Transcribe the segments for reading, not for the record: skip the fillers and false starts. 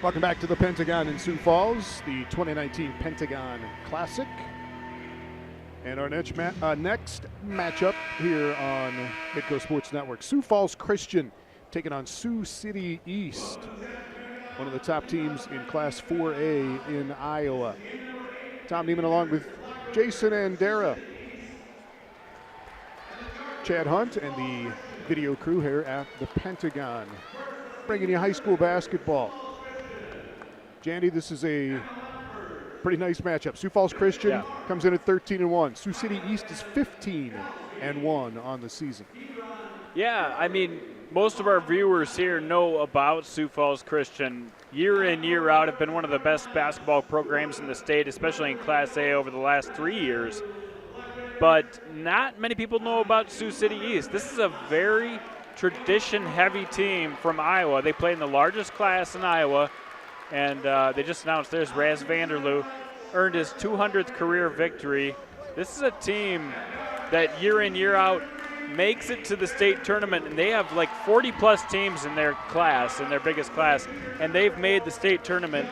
Welcome back to the Pentagon in Sioux Falls, the 2019 Pentagon Classic. And our next matchup here on Midco Sports Network. Sioux Falls Christian taking on Sioux City East, one of the top teams in Class 4A in Iowa. Tom Neiman along with Jason Andera, Chad Hunt, and the video crew here at the Pentagon, bringing you high school basketball. Jandy, this is a pretty nice matchup. Sioux Falls Christian comes in at 13-1. Sioux City East is 15-1 on the season. Yeah, I mean, most of our viewers here know about Sioux Falls Christian. Year in, year out, have been one of the best basketball programs in the state, especially in Class A over the last 3 years. But not many people know about Sioux City East. This is a very tradition-heavy team from Iowa. They play in the largest class in Iowa. And they just announced there's Raz Vanderloo, earned his 200th career victory. This is a team that year in, year out makes it to the state tournament, and they have like 40-plus teams in their class, in their biggest class, and they've made the state tournament,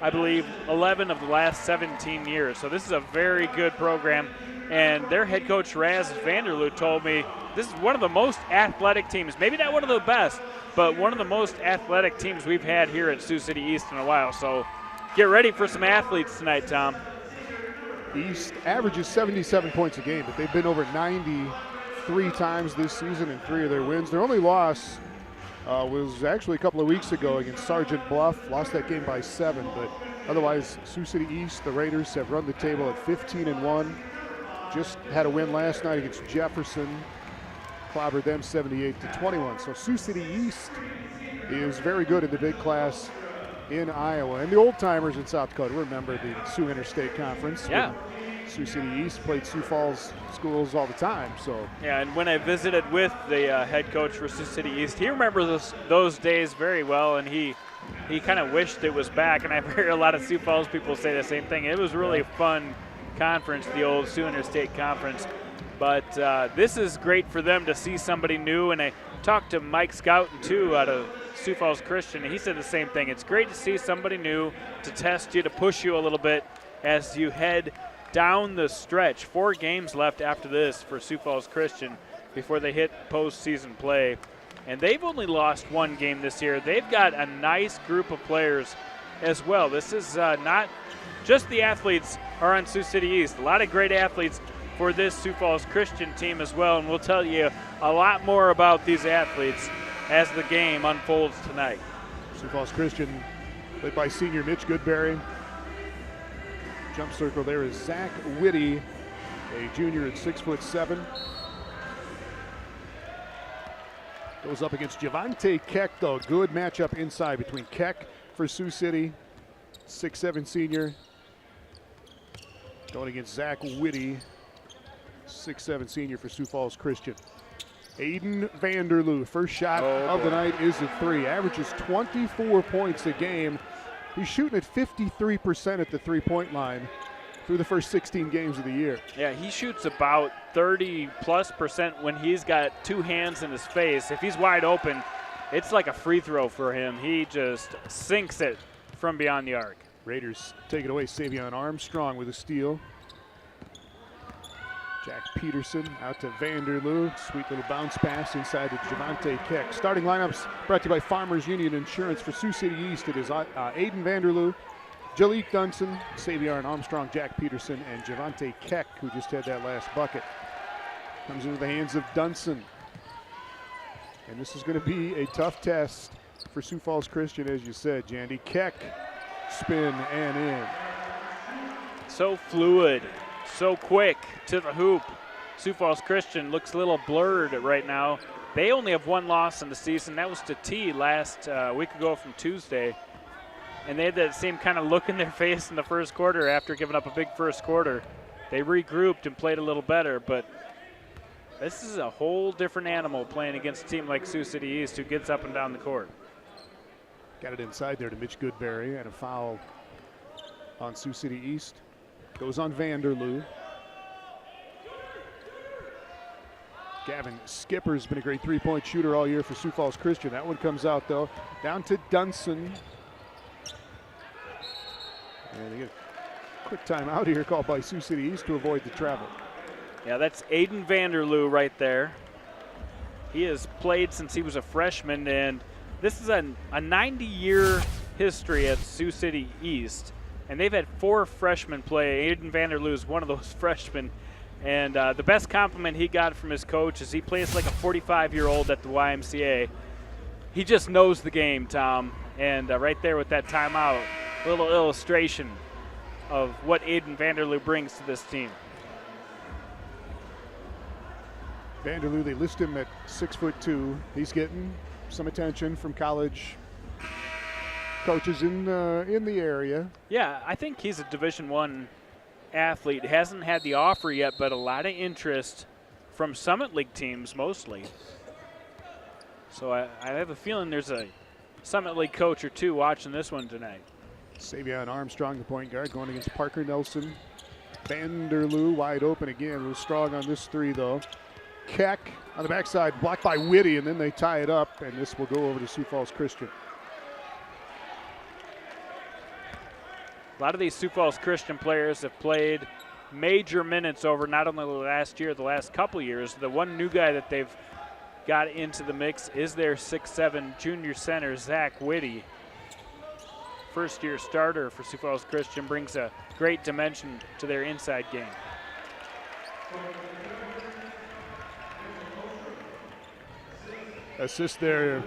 I believe, 11 of the last 17 years. So this is a very good program, and their head coach, Raz Vanderloo, told me this is one of the most athletic teams, maybe not one of the best, but one of the most athletic teams we've had here at Sioux City East in a while. So get ready for some athletes tonight, Tom. East averages 77 points a game, but they've been over 93 times this season in 3 of their wins. Their only loss was actually a couple of weeks ago against Sergeant Bluff. Lost that game by 7, but otherwise Sioux City East, the Raiders, have run the table at 15-1. Just had a win last night against Jefferson. Clobbered them 78-21. So Sioux City East is very good in the big class in Iowa. And the old timers in South Dakota remember the Sioux Interstate Conference. Yeah. Sioux City East played Sioux Falls schools all the time. So yeah, and when I visited with the head coach for Sioux City East, he remembers those days very well, and he kind of wished it was back. And I've heard a lot of Sioux Falls people say the same thing. It was really a fun conference, the old Sioux Interstate Conference. But this is great for them to see somebody new. And I talked to Mike Scouten, too, out of Sioux Falls Christian, and he said the same thing. It's great to see somebody new, to test you, to push you a little bit as you head down the stretch. 4 games left after this for Sioux Falls Christian before they hit postseason play. And they've only lost 1 game this year. They've got a nice group of players as well. This is not just the athletes are on Sioux City East. A lot of great athletes for this Sioux Falls Christian team as well, and we'll tell you a lot more about these athletes as the game unfolds tonight. Sioux Falls Christian, led by senior Mitch Goodberry. Jump circle there is Zach Whitty, a junior at 6'7". Goes up against Javante Keck, though. Good matchup inside between Keck for Sioux City, 6'7" senior, going against Zach Whitty, 6'7" senior for Sioux Falls Christian. Aiden Vanderloo, first shot of the night is a 3. Averages 24 points a game. He's shooting at 53% at the three-point line through the first 16 games of the year. Yeah, he shoots about 30+% when he's got 2 hands in his face. If he's wide open, it's like a free throw for him. He just sinks it from beyond the arc. Raiders take it away. Savion Armstrong with a steal. Jack Peterson out to Vanderloo. Sweet little bounce pass inside to Javante Keck. Starting lineups brought to you by Farmers Union Insurance for Sioux City East. It is Aiden Vanderloo, Jalik Dunson, Savion Armstrong, Jack Peterson, and Javante Keck, who just had that last bucket. Comes into the hands of Dunson. And this is going to be a tough test for Sioux Falls Christian, as you said, Jandy. Keck, spin and in. So fluid. So quick to the hoop. Sioux Falls Christian looks a little blurred right now. They only have 1 loss in the season. That was to T last week ago from Tuesday. And they had that same kind of look in their face in the first quarter after giving up a big first quarter. They regrouped and played a little better, but this is a whole different animal playing against a team like Sioux City East who gets up and down the court. Got it inside there to Mitch Goodberry, and a foul on Sioux City East. Goes on Vanderloo. Gavin Skipper's been a great three-point shooter all year for Sioux Falls Christian. That one comes out, though. Down to Dunson. And they get a quick timeout here called by Sioux City East to avoid the travel. Yeah, that's Aiden Vanderloo right there. He has played since he was a freshman, and this is a 90-year history at Sioux City East. And they've had 4 freshmen play. Aiden Vanderloo is one of those freshmen. And the best compliment he got from his coach is he plays like a 45-year-old at the YMCA. He just knows the game, Tom. And right there with that timeout, a little illustration of what Aiden Vanderloo brings to this team. Vanderloo, they list him at 6'2". He's getting some attention from college coaches in the area. Yeah, I think he's a Division I athlete. Hasn't had the offer yet, but a lot of interest from Summit League teams mostly. So I have a feeling there's a Summit League coach or two watching this one tonight. Savion Armstrong, the point guard, going against Parker Nelson. Vanderloo wide open again. Was strong on this 3 though. Keck on the backside, blocked by Whitty, and then they tie it up, and this will go over to Sioux Falls Christian. A lot of these Sioux Falls Christian players have played major minutes over not only the last year, the last couple years. The one new guy that they've got into the mix is their 6'7" junior center, Zach Whitty. First-year starter for Sioux Falls Christian, brings a great dimension to their inside game. Assist there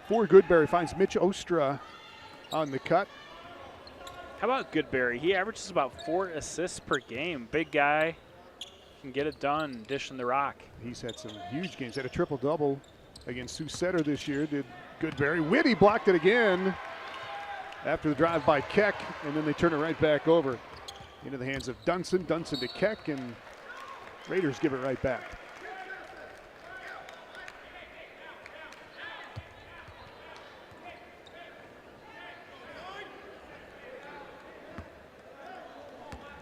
for Goodberry, finds Mitch Ostra on the cut. How about Goodberry? He averages about 4 assists per game. Big guy, can get it done, dishing the rock. He's had some huge games. Had a triple-double against Sioux Center this year, did Goodberry. Whitty blocked it again after the drive by Keck, and then they turn it right back over into the hands of Dunson. Dunson to Keck, and Raiders give it right back.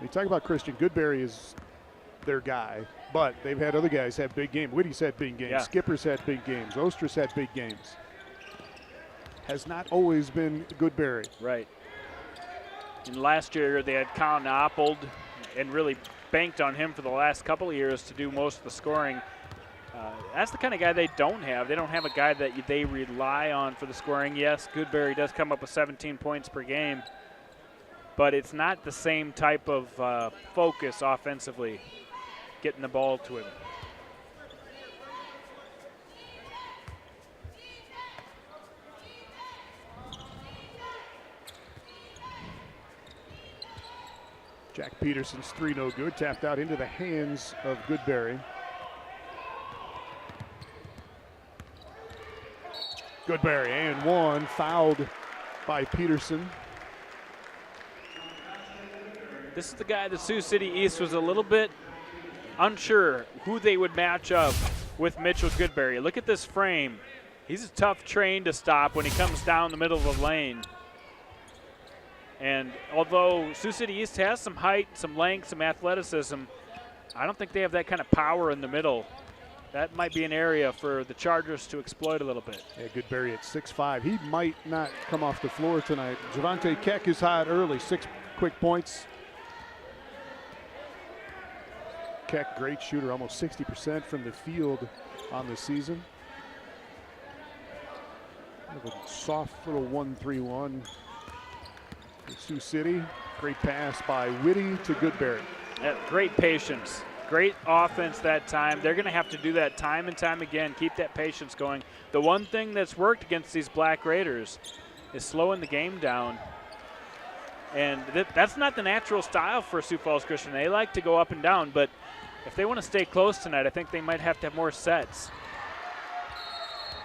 You talk about Christian, Goodberry is their guy, but they've had other guys have big games. Whitty's had big games. Yeah. Skipper's had big games. Ostra's had big games. Has not always been Goodberry. Right. And last year they had Colin Oppold and really banked on him for the last couple of years to do most of the scoring. That's the kind of guy they don't have. They don't have a guy that they rely on for the scoring. Yes, Goodberry does come up with 17 points per game, but it's not the same type of focus offensively, getting the ball to him. Jack Peterson's 3 no good, tapped out into the hands of Goodberry. Goodberry and 1, fouled by Peterson. This is the guy that Sioux City East was a little bit unsure who they would match up with Mitchell Goodberry. Look at this frame. He's a tough train to stop when he comes down the middle of the lane. And although Sioux City East has some height, some length, some athleticism, I don't think they have that kind of power in the middle. That might be an area for the Chargers to exploit a little bit. Yeah, Goodberry at 6'5". He might not come off the floor tonight. Javante Keck is hot early, 6 quick points. Keck, great shooter, almost 60% from the field on the season. Kind of a soft little 1-3-1. Sioux City, great pass by Whitty to Goodberry. Great patience, great offense that time. They're going to have to do that time and time again, keep that patience going. The one thing that's worked against these Black Raiders is slowing the game down. And that's not the natural style for Sioux Falls Christian. They like to go up and down, but if they want to stay close tonight, I think they might have to have more sets.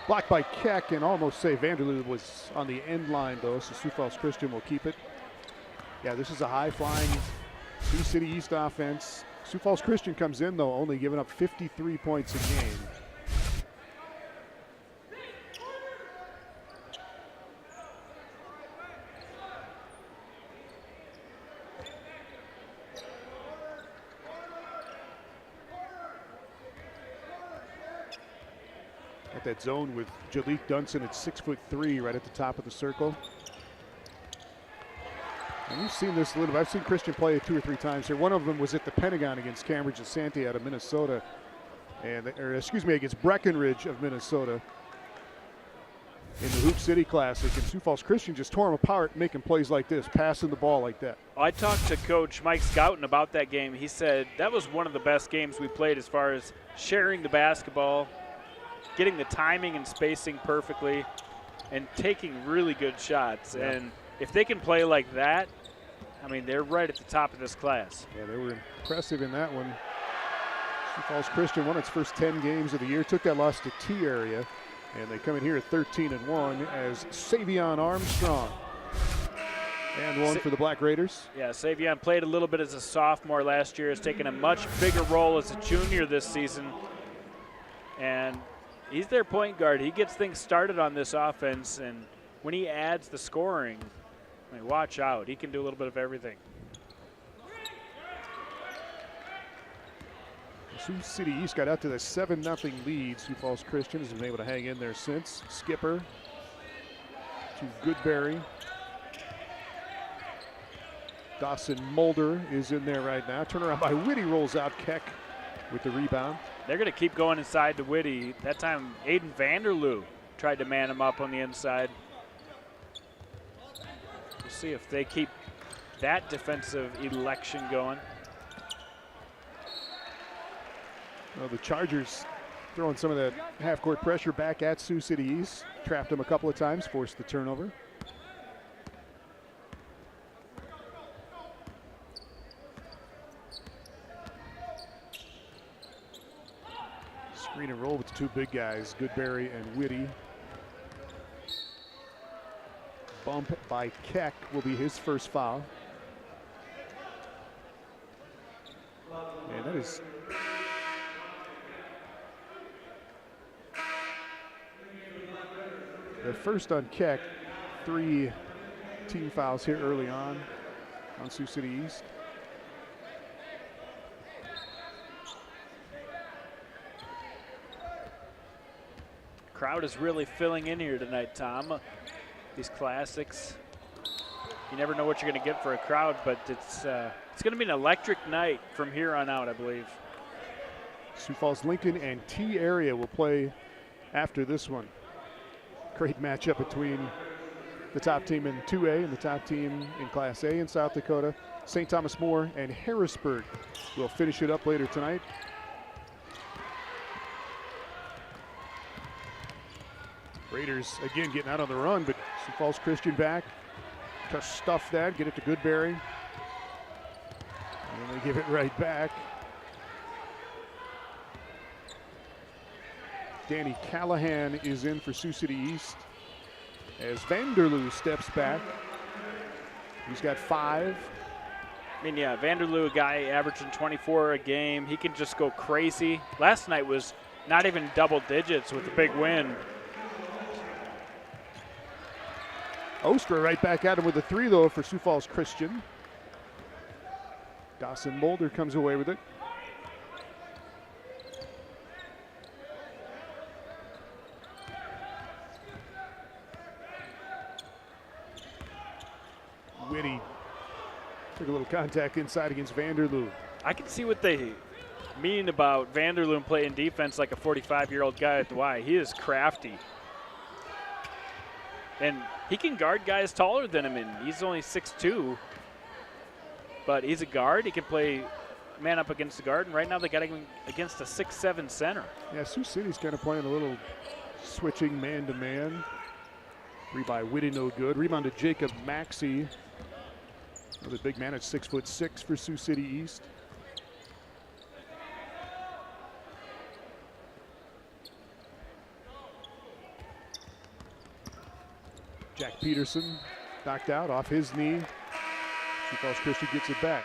Blocked by Keck, and almost say Vanderloo was on the end line though, so Sioux Falls Christian will keep it. Yeah, this is a high-flying Sioux City East offense. Sioux Falls Christian comes in though, only giving up 53 points a game. At that zone with Jalik Dunson at 6'3", right at the top of the circle. And we've seen this a little bit. I've seen Christian play 2 or 3 times here. One of them was at the Pentagon against Cambridge and Santee out of Minnesota. Against Breckenridge of Minnesota in the Hoop City Classic. And Sioux Falls Christian just tore them apart making plays like this, passing the ball like that. I talked to Coach Mike Scouten about that game. He said that was one of the best games we played as far as sharing the basketball, getting the timing and spacing perfectly, and taking really good shots. Yeah. And if they can play like that, I mean, they're right at the top of this class. Yeah, they were impressive in that one. Sioux Falls Christian won its first 10 games of the year, took that loss to T-Area, and they come in here at 13-1 as Savion Armstrong. And one for the Black Raiders. Yeah, Savion played a little bit as a sophomore last year, has taken a much bigger role as a junior this season. And he's their point guard. He gets things started on this offense, and when he adds the scoring, I mean, watch out. He can do a little bit of everything. Sioux City East got out to the 7-0 lead. Sioux Falls Christian has been able to hang in there since. Skipper to Goodberry. Dawson Mulder is in there right now. Turnaround by Whitty, rolls out. Keck with the rebound. They're going to keep going inside to Whitty. That time, Aiden Vanderloo tried to man him up on the inside. We'll see if they keep that defensive election going. Well, the Chargers throwing some of that half-court pressure back at Sioux City East. Trapped them a couple of times, forced the turnover. Screen and roll with the 2 big guys, Goodberry and Whitty. Bump by Keck will be his first foul. And that is the first on Keck. 3 team fouls here early on Sioux City East. Crowd is really filling in here tonight, Tom. These classics, you never know what you're going to get for a crowd, but it's going to be an electric night from here on out, I believe. Sioux Falls Lincoln and T-Area will play after this one. Great matchup between the top team in 2A and the top team in Class A in South Dakota. St. Thomas More and Harrisburg will finish it up later tonight. Raiders again getting out on the run, but Sioux Falls Christian back to stuff that, get it to Goodberry. And then they give it right back. Danny Callahan is in for Sioux City East as Vanderloo steps back. He's got 5. I mean, yeah, Vanderloo, a guy averaging 24 a game. He can just go crazy. Last night was not even double digits with a big win. Ostra right back at him with a 3, though, for Sioux Falls Christian. Dawson Mulder comes away with it. Whitty took a little contact inside against Vanderloo. I can see what they mean about Vanderloo playing defense like a 45-year-old guy at the Y. He is crafty. And he can guard guys taller than him, and he's only 6'2", but he's a guard. He can play man up against the guard, and right now they got him against a 6'7" center. Yeah, Sioux City's kind of playing a little switching man-to-man. Three by Whitty, no good. Rebound to Jacob Maxey. Another big man at 6'6" for Sioux City East. Jack Peterson knocked out off his knee. Sioux Falls Christian gets it back.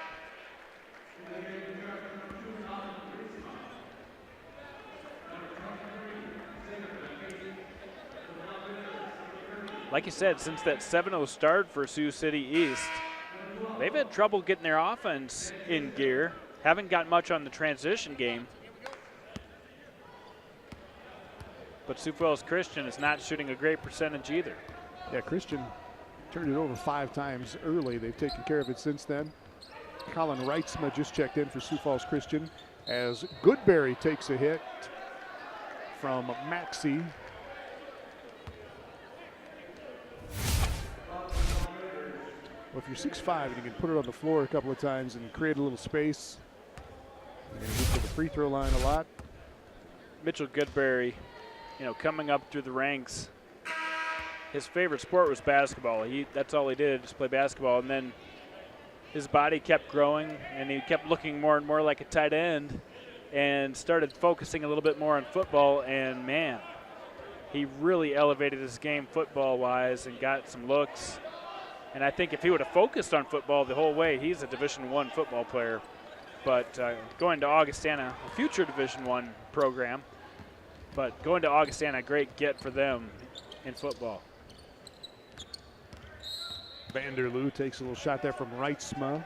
Like you said, since that 7-0 start for Sioux City East, they've had trouble getting their offense in gear. Haven't got much on the transition game. But Sioux Falls Christian is not shooting a great percentage either. Yeah, Christian turned it over 5 times early. They've taken care of it since then. Colin Reitzma just checked in for Sioux Falls Christian as Goodberry takes a hit from Maxey. Well, if you're 6'5" and you can put it on the floor a couple of times and create a little space, you're going to get to the free throw line a lot. Mitchell Goodberry, coming up through the ranks, his favorite sport was basketball. That's all he did, just play basketball. And then his body kept growing, and he kept looking more and more like a tight end and started focusing a little bit more on football. And, man, he really elevated his game football-wise and got some looks. And I think if he would have focused on football the whole way, he's a Division I football player. But going to Augustana, a future Division I program, but going to Augustana, a great get for them in football. Vanderloo takes a little shot there from Reitzma.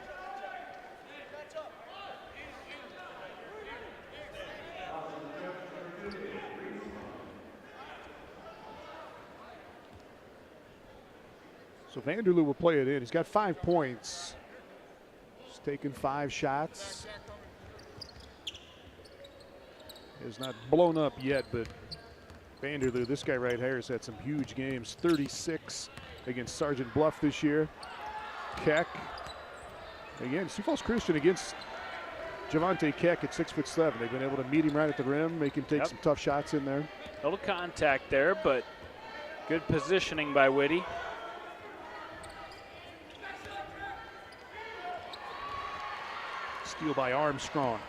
So Vanderloo will play it in. He's got 5 points. He's taken 5 shots. Is not blown up yet, but Vanderloo, this guy right here, has had some huge games. 36 against Sergeant Bluff this year. Keck. Again, Sioux Falls Christian against Javante Keck at 6'7". They've been able to meet him right at the rim, make him take some tough shots in there. A little contact there, but good positioning by Whitty. Steal by Armstrong.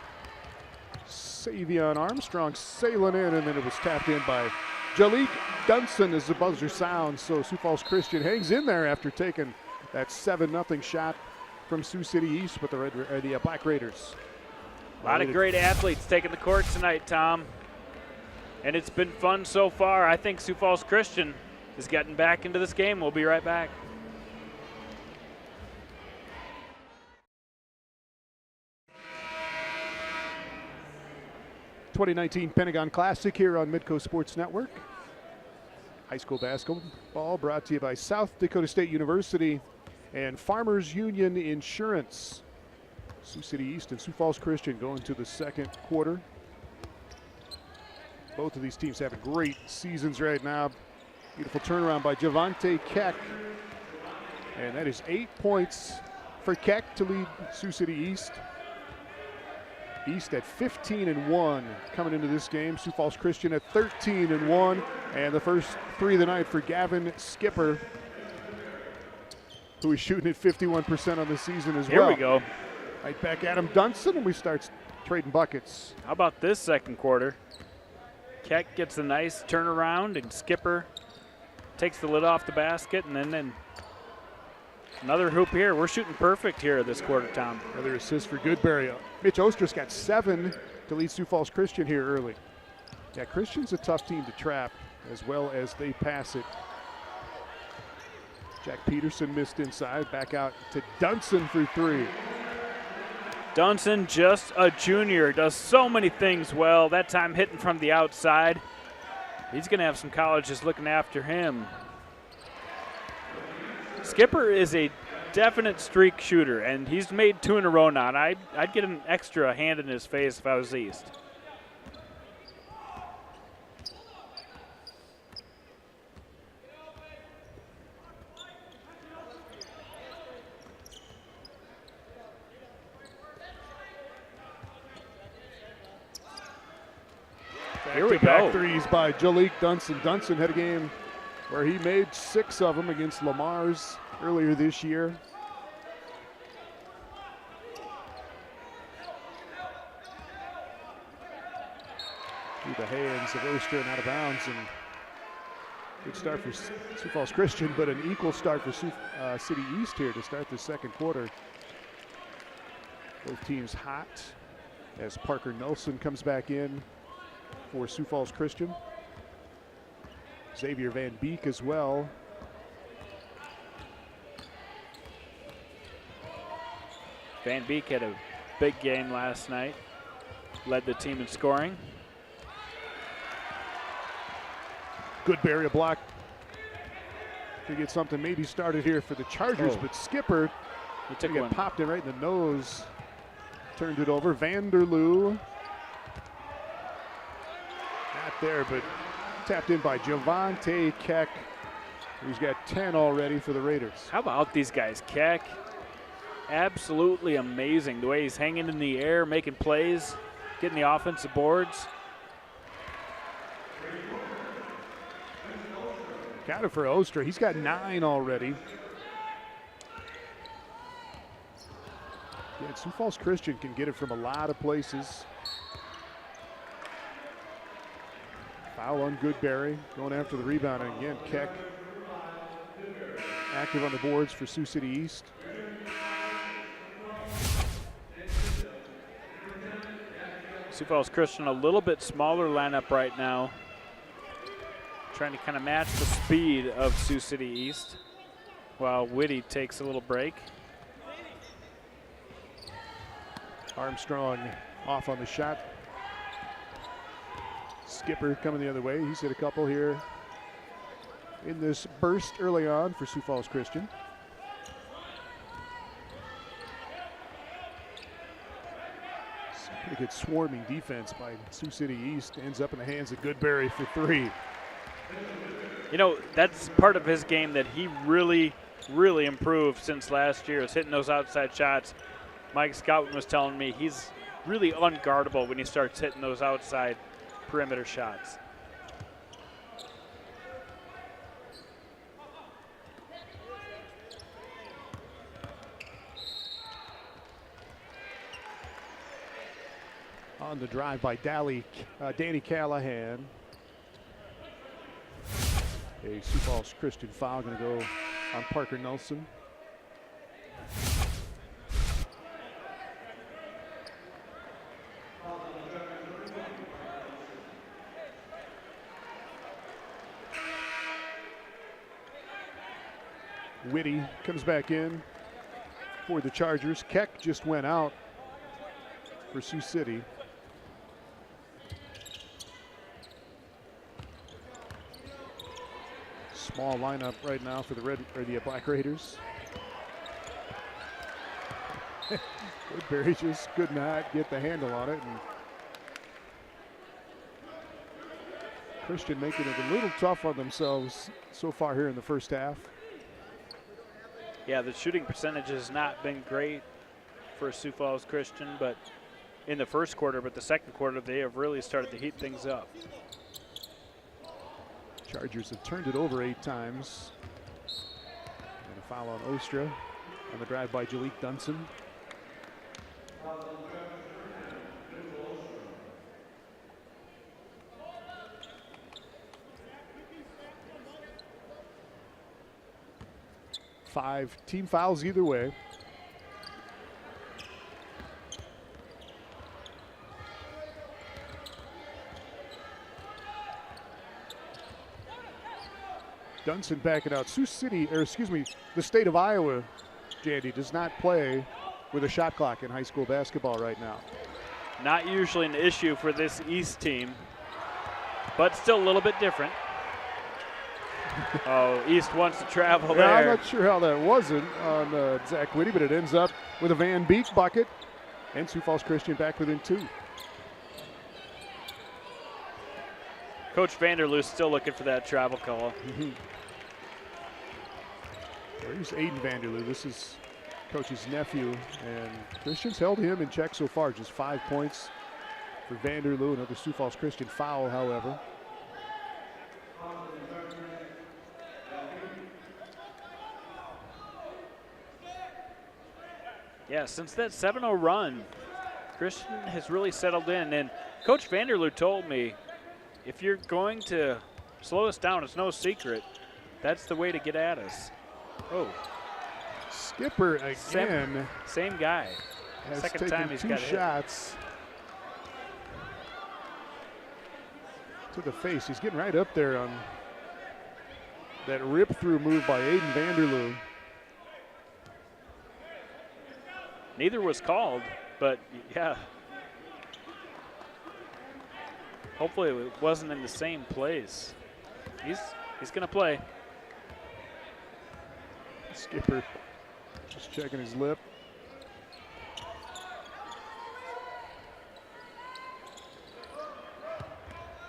Savion Armstrong sailing in, and then it was tapped in by Jalik Dunson as the buzzer sounds. So Sioux Falls Christian hangs in there after taking that 7-0 shot from Sioux City East with the Black Raiders. A lot of great athletes taking the court tonight, Tom. And it's been fun so far. I think Sioux Falls Christian is getting back into this game. We'll be right back. '19 Pentagon Classic here on Midco Sports Network. High school basketball brought to you by South Dakota State University and Farmers Union Insurance. Sioux City East and Sioux Falls Christian going to the second quarter. Both of these teams having great seasons right now. Beautiful turnaround by Javante Keck. And that is 8 points for Keck to lead Sioux City East. East at 15-1 coming into this game. Sioux Falls Christian at 13-1. And the first 3 of the night for Gavin Skipper, who is shooting at 51% on the season as well. Here we go. Right back at him, Dunson, and we start trading buckets. How about this second quarter? Keck gets a nice turnaround, and Skipper takes the lid off the basket, and then another hoop here. We're shooting perfect here this quarter, Tom. Another assist for Goodberry. Mitch Ostrus got 7 to lead Sioux Falls Christian here early. Yeah, Christian's a tough team to trap as well as they pass it. Jack Peterson missed inside. Back out to Dunson for 3. Dunson, just a junior, does so many things well. That time hitting from the outside. He's going to have some colleges looking after him. Skipper is a definite streak shooter, and he's made 2 in a row now. And I'd get an extra hand in his face if I was East. Here we go. Threes by Jalik Dunson. Dunson had a game where he made 6 of them against Lamar's earlier this year. Through the hands of Oster and out of bounds. And good start for Sioux Falls Christian, but an equal start for Sioux City East here to start the second quarter. Both teams hot as Parker Nelson comes back in for Sioux Falls Christian. Xavier Van Beek as well. Van Beek had a big game last night. Led the team in scoring. Goodberry a block to get something maybe started here for the Chargers, but Skipper he took got popped in right in the nose. Turned it over. Vanderloo. Not there, but tapped in by Javante Keck, who's got 10 already for the Raiders. How about these guys? Keck, absolutely amazing. The way he's hanging in the air, making plays, getting the offensive boards. Got it for Ostra. He's got 9 already. Yeah, Sioux Falls Christian can get it from a lot of places. Foul on Goodberry, going after the rebound. And again, Keck active on the boards for Sioux City East. Sioux Falls Christian a little bit smaller lineup right now, trying to kind of match the speed of Sioux City East while Whitty takes a little break. Armstrong off on the shot. Skipper coming the other way. He's hit a couple here in this burst early on for Sioux Falls Christian. Pretty good swarming defense by Sioux City East. Ends up in the hands of Goodberry for 3. You know, that's part of his game that he really improved since last year, is hitting those outside shots. Mike Scouten was telling me he's really unguardable when he starts hitting those outside perimeter shots. On the drive by Danny Callahan. A Sioux Falls Christian foul going to go on Parker Nelson. Whitty comes back in for the Chargers. Keck just went out for Sioux City. Small lineup right now for the Black Raiders. Goodberry just could not get the handle on it. And Christian making it a little tough on themselves so far here in the first half. Yeah, the shooting percentage has not been great for Sioux Falls Christian, but in the first quarter, but the second quarter they have really started to heat things up. Chargers have turned it over 8 times. And a foul on Ostra on the drive by Jalik Dunson. Five team fouls either way. Dunson backing out. Sioux City, or excuse me, the state of Iowa, Jandy, does not play with a shot clock in high school basketball right now. Not usually an issue for this East team, but still a little bit different. Oh, East wants to travel there. I'm not sure how that wasn't on Zach Whitty, but it ends up with a Van Beek bucket, and Sioux Falls Christian back within 2. Coach Vanderloo's still looking for that travel call. There's Aiden Vanderloo. This is Coach's nephew, and Christian's held him in check so far. Just 5 points for Vanderloo. Another Sioux Falls Christian foul, however. Yeah, since that 7-0 run, Christian has really settled in. And Coach Vanderloo told me, if you're going to slow us down, it's no secret, that's the way to get at us. Oh. Skipper again. Same guy. Has Second taken time he's 2 got shots to the face. He's getting right up there on that rip-through move by Aiden Vanderloo. Neither was called, but yeah. Hopefully it wasn't in the same place. He's going to play. Skipper just checking his lip.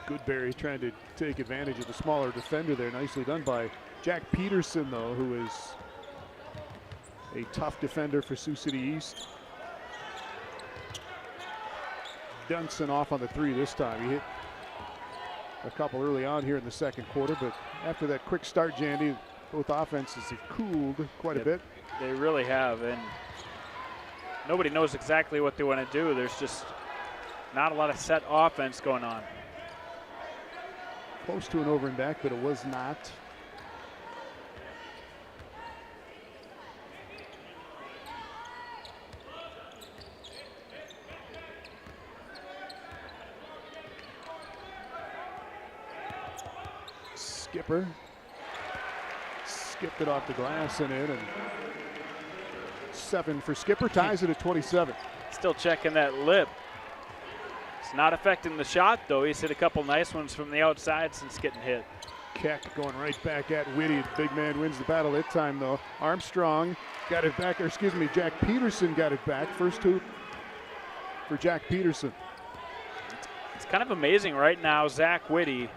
Goodberry trying to take advantage of the smaller defender there. Nicely done by Jack Peterson, though, who is a tough defender for Sioux City East. Dunson off on the three this time. He hit a couple early on here in the second quarter, but after that quick start, Jandy, both offenses have cooled quite a bit. They really have, and nobody knows exactly what they want to do. There's just not a lot of set offense going on. Close to an over and back, but it was not. Skipper skipped it off the glass and in, and 7 for Skipper, ties it at 27. Still checking that lip. It's not affecting the shot, though. He's hit a couple nice ones from the outside since getting hit. Keck going right back at Whitty. The big man wins the battle that time, though. Armstrong got it back, or excuse me, Jack Peterson got it back. First hoop for Jack Peterson. It's kind of amazing right now, Zach Whitty,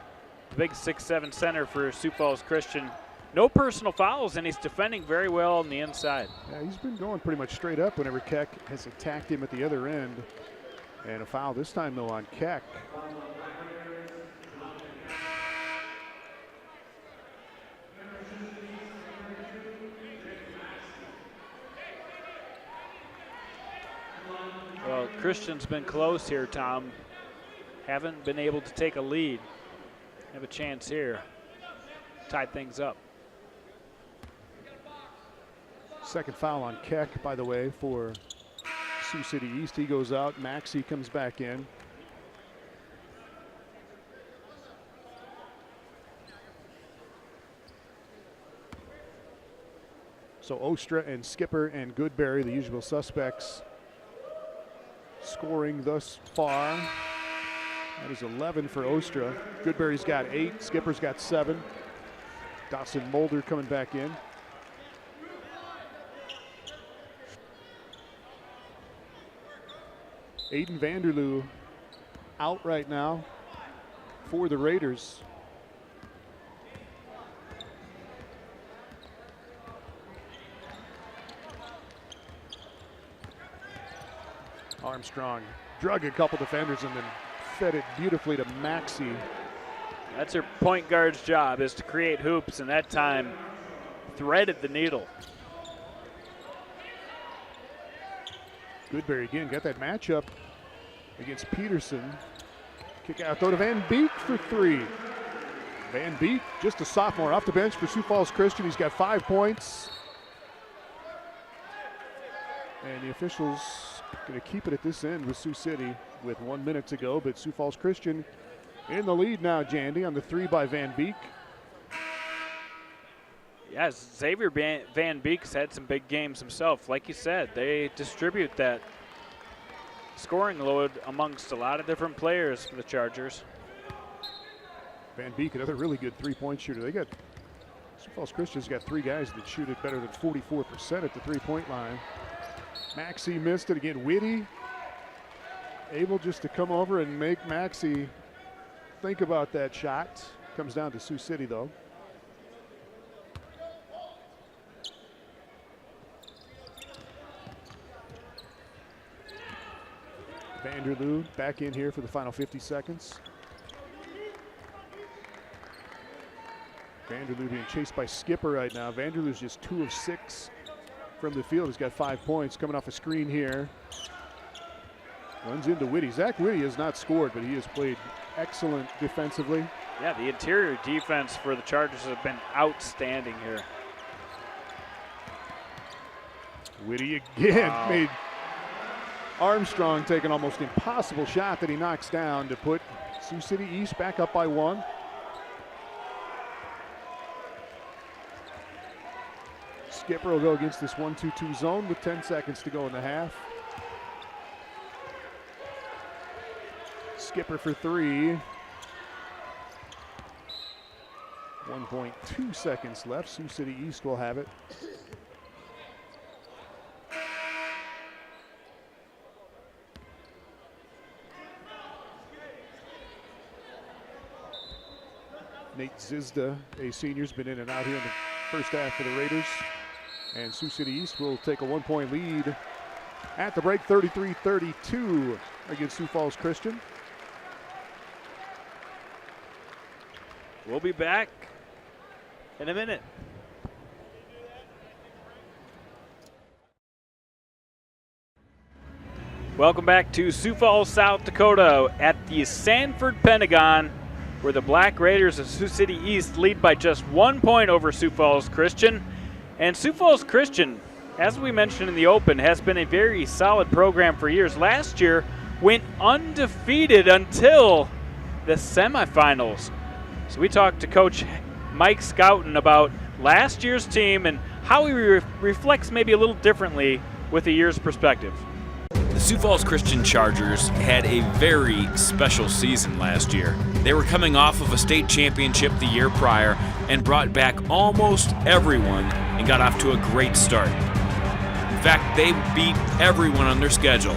the big 6'7" center for Sioux Falls Christian. No personal fouls, and he's defending very well on the inside. Yeah, he's been going pretty much straight up whenever Keck has attacked him at the other end. And a foul this time, though, on Keck. Well, Christian's been close here, Tom. Haven't been able to take a lead. Have a chance here. Tie things up. Second foul on Keck, by the way, for Sioux City East. He goes out. Maxey comes back in. So Ostra and Skipper and Goodberry, the usual suspects, scoring thus far. That is 11 for Ostra. Goodberry's got 8. Skipper's got 7. Dawson Mulder coming back in. Aiden Vanderloo out right now for the Raiders. Armstrong drug a couple defenders and then fed it beautifully to Maxey. That's your point guard's job, is to create hoops, and that time threaded the needle. Goodberry again got that matchup against Peterson. Kick out throw to Van Beek for 3. Van Beek, just a sophomore, off the bench for Sioux Falls Christian. He's got 5 points. And the officials going to keep it at this end with Sioux City with 1 minute to go, but Sioux Falls Christian in the lead now, Jandy, on the 3 by Van Beek. Yes, Xavier Van Beek's had some big games himself. Like you said, they distribute that scoring load amongst a lot of different players for the Chargers. Van Beek, another really good three-point shooter. They got, Sioux Falls Christian's got 3 guys that shoot it better than 44% at the three-point line. Maxey missed it again. Whitty able just to come over and make Maxey think about that shot. Comes down to Sioux City, though. Vanderloo back in here for the final 50 seconds. Vanderloo being chased by Skipper right now. Vanderloo's just 2 of 6 from the field. He's got 5 points coming off a screen here. Runs into Whitty. Zach Whitty has not scored, but he has played excellent defensively. Yeah, the interior defense for the Chargers have been outstanding here. Whitty again made Armstrong take an almost impossible shot that he knocks down to put Sioux City East back up by 1. Skipper will go against this 1-2-2 zone with 10 seconds to go in the half. Skipper for 3. 1 7.2 seconds left. Sioux City East will have it. Nate Zizda, a senior, has been in and out here in the first half for the Raiders. And Sioux City East will take a 1-point lead at the break, 33-32 against Sioux Falls Christian. We'll be back in a minute. Welcome back to Sioux Falls, South Dakota at the Sanford Pentagon, where the Black Raiders of Sioux City East lead by just 1 point over Sioux Falls Christian. And Sioux Falls Christian, as we mentioned in the open, has been a very solid program for years. Last year went undefeated until the semifinals. So we talked to Coach Mike Scouten about last year's team and how he reflects maybe a little differently with a year's perspective. The Sioux Falls Christian Chargers had a very special season last year. They were coming off of a state championship the year prior and brought back almost everyone and got off to a great start. In fact, they beat everyone on their schedule.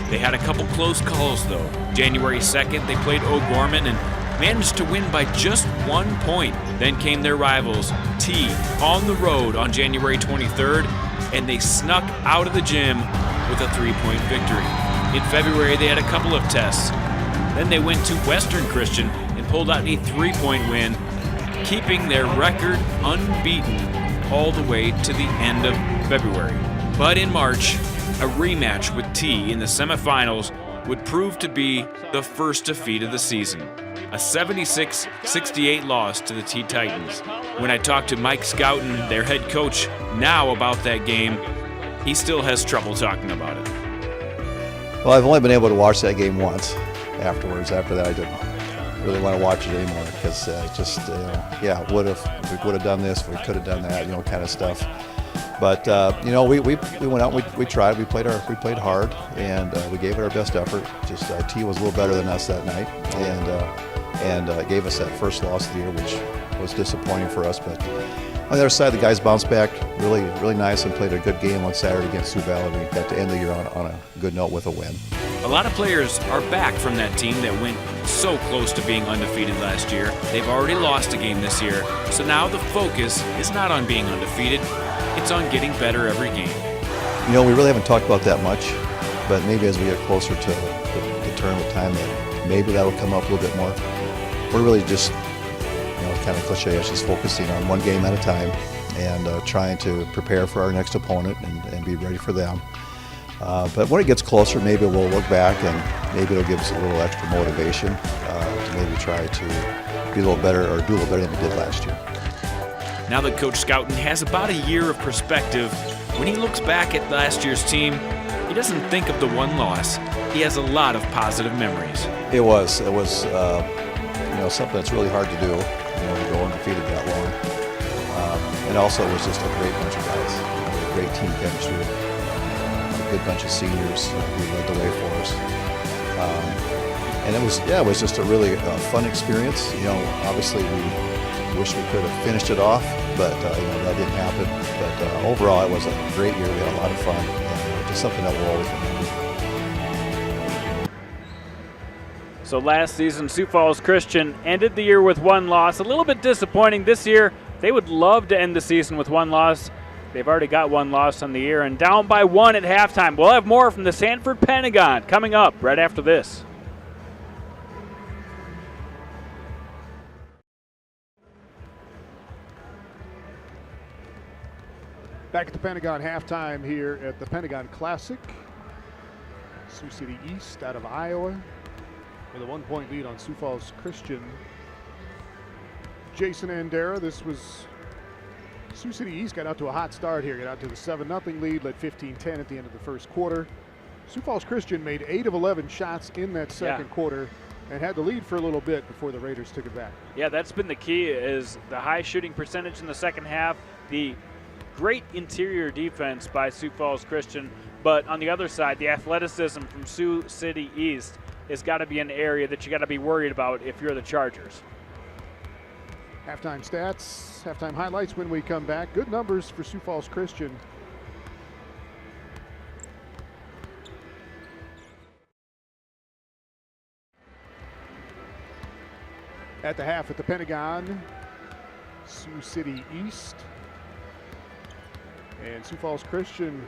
They had a couple close calls though. January 2nd, they played O'Gorman and managed to win by just 1 point. Then came their rivals, T, on the road on January 23rd, and they snuck out of the gym with a 3-point victory. In February, they had a couple of tests. Then they went to Western Christian and pulled out a 3-point win, keeping their record unbeaten all the way to the end of February. But in March, a rematch with T in the semifinals would prove to be the first defeat of the season, a 76-68 loss to the T Titans. When I talked to Mike Scouten, their head coach, now about that game, he still has trouble talking about it. Well, I've only been able to watch that game once afterwards. After that, I didn't really want to watch it anymore because yeah, we would have done this, we could have done that, kind of stuff. But we went out, we tried, we played hard, and we gave it our best effort. Just T was a little better than us that night, and gave us that first loss of the year, which was disappointing for us. But on the other side, the guys bounced back really nice and played a good game on Saturday against Sioux Valley. We got to end the year on a good note with a win. A lot of players are back from that team that went so close to being undefeated last year. They've already lost a game this year, so now the focus is not on being undefeated, it's on getting better every game. We really haven't talked about that much, but maybe as we get closer to the tournament time, that maybe that'll come up a little bit more. We're really just, kind of cliche, it's just focusing on one game at a time and trying to prepare for our next opponent and be ready for them. But when it gets closer, maybe we'll look back and maybe it'll give us a little extra motivation to maybe try to be a little better or do a little better than we did last year. Now that Coach Scouten has about a year of perspective, when he looks back at last year's team, he doesn't think of the one loss. He has a lot of positive memories. It was something that's really hard to do, to go undefeated that long. And also it was just a great bunch of guys, a great team chemistry, a good bunch of seniors who led the way for us. And it was just a really fun experience. Obviously we wish we could have finished it off, but that didn't happen. But overall, it was a great year. We had a lot of fun, and just something that we'll always remember. So last season, Sioux Falls Christian ended the year with 1 loss. A little bit disappointing this year. They would love to end the season with 1 loss. They've already got 1 loss on the year and down by 1 at halftime. We'll have more from the Sanford Pentagon coming up right after this. Back at the Pentagon halftime here at the Pentagon Classic. Sioux City East out of Iowa with a 1-point lead on Sioux Falls Christian. Jason Andera, this was Sioux City East got out to a hot start here, got out to the 7-0 lead, led 15-10 at the end of the first quarter. Sioux Falls Christian made 8 of 11 shots in that second quarter and had the lead for a little bit before the Raiders took it back. Yeah, that's been the key, is the high shooting percentage in the second half, the great interior defense by Sioux Falls Christian, but on the other side, the athleticism from Sioux City East has got to be an area that you got to be worried about if you're the Chargers. Halftime stats, halftime highlights when we come back. Good numbers for Sioux Falls Christian. At the half at the Pentagon, Sioux City East. And Sioux Falls Christian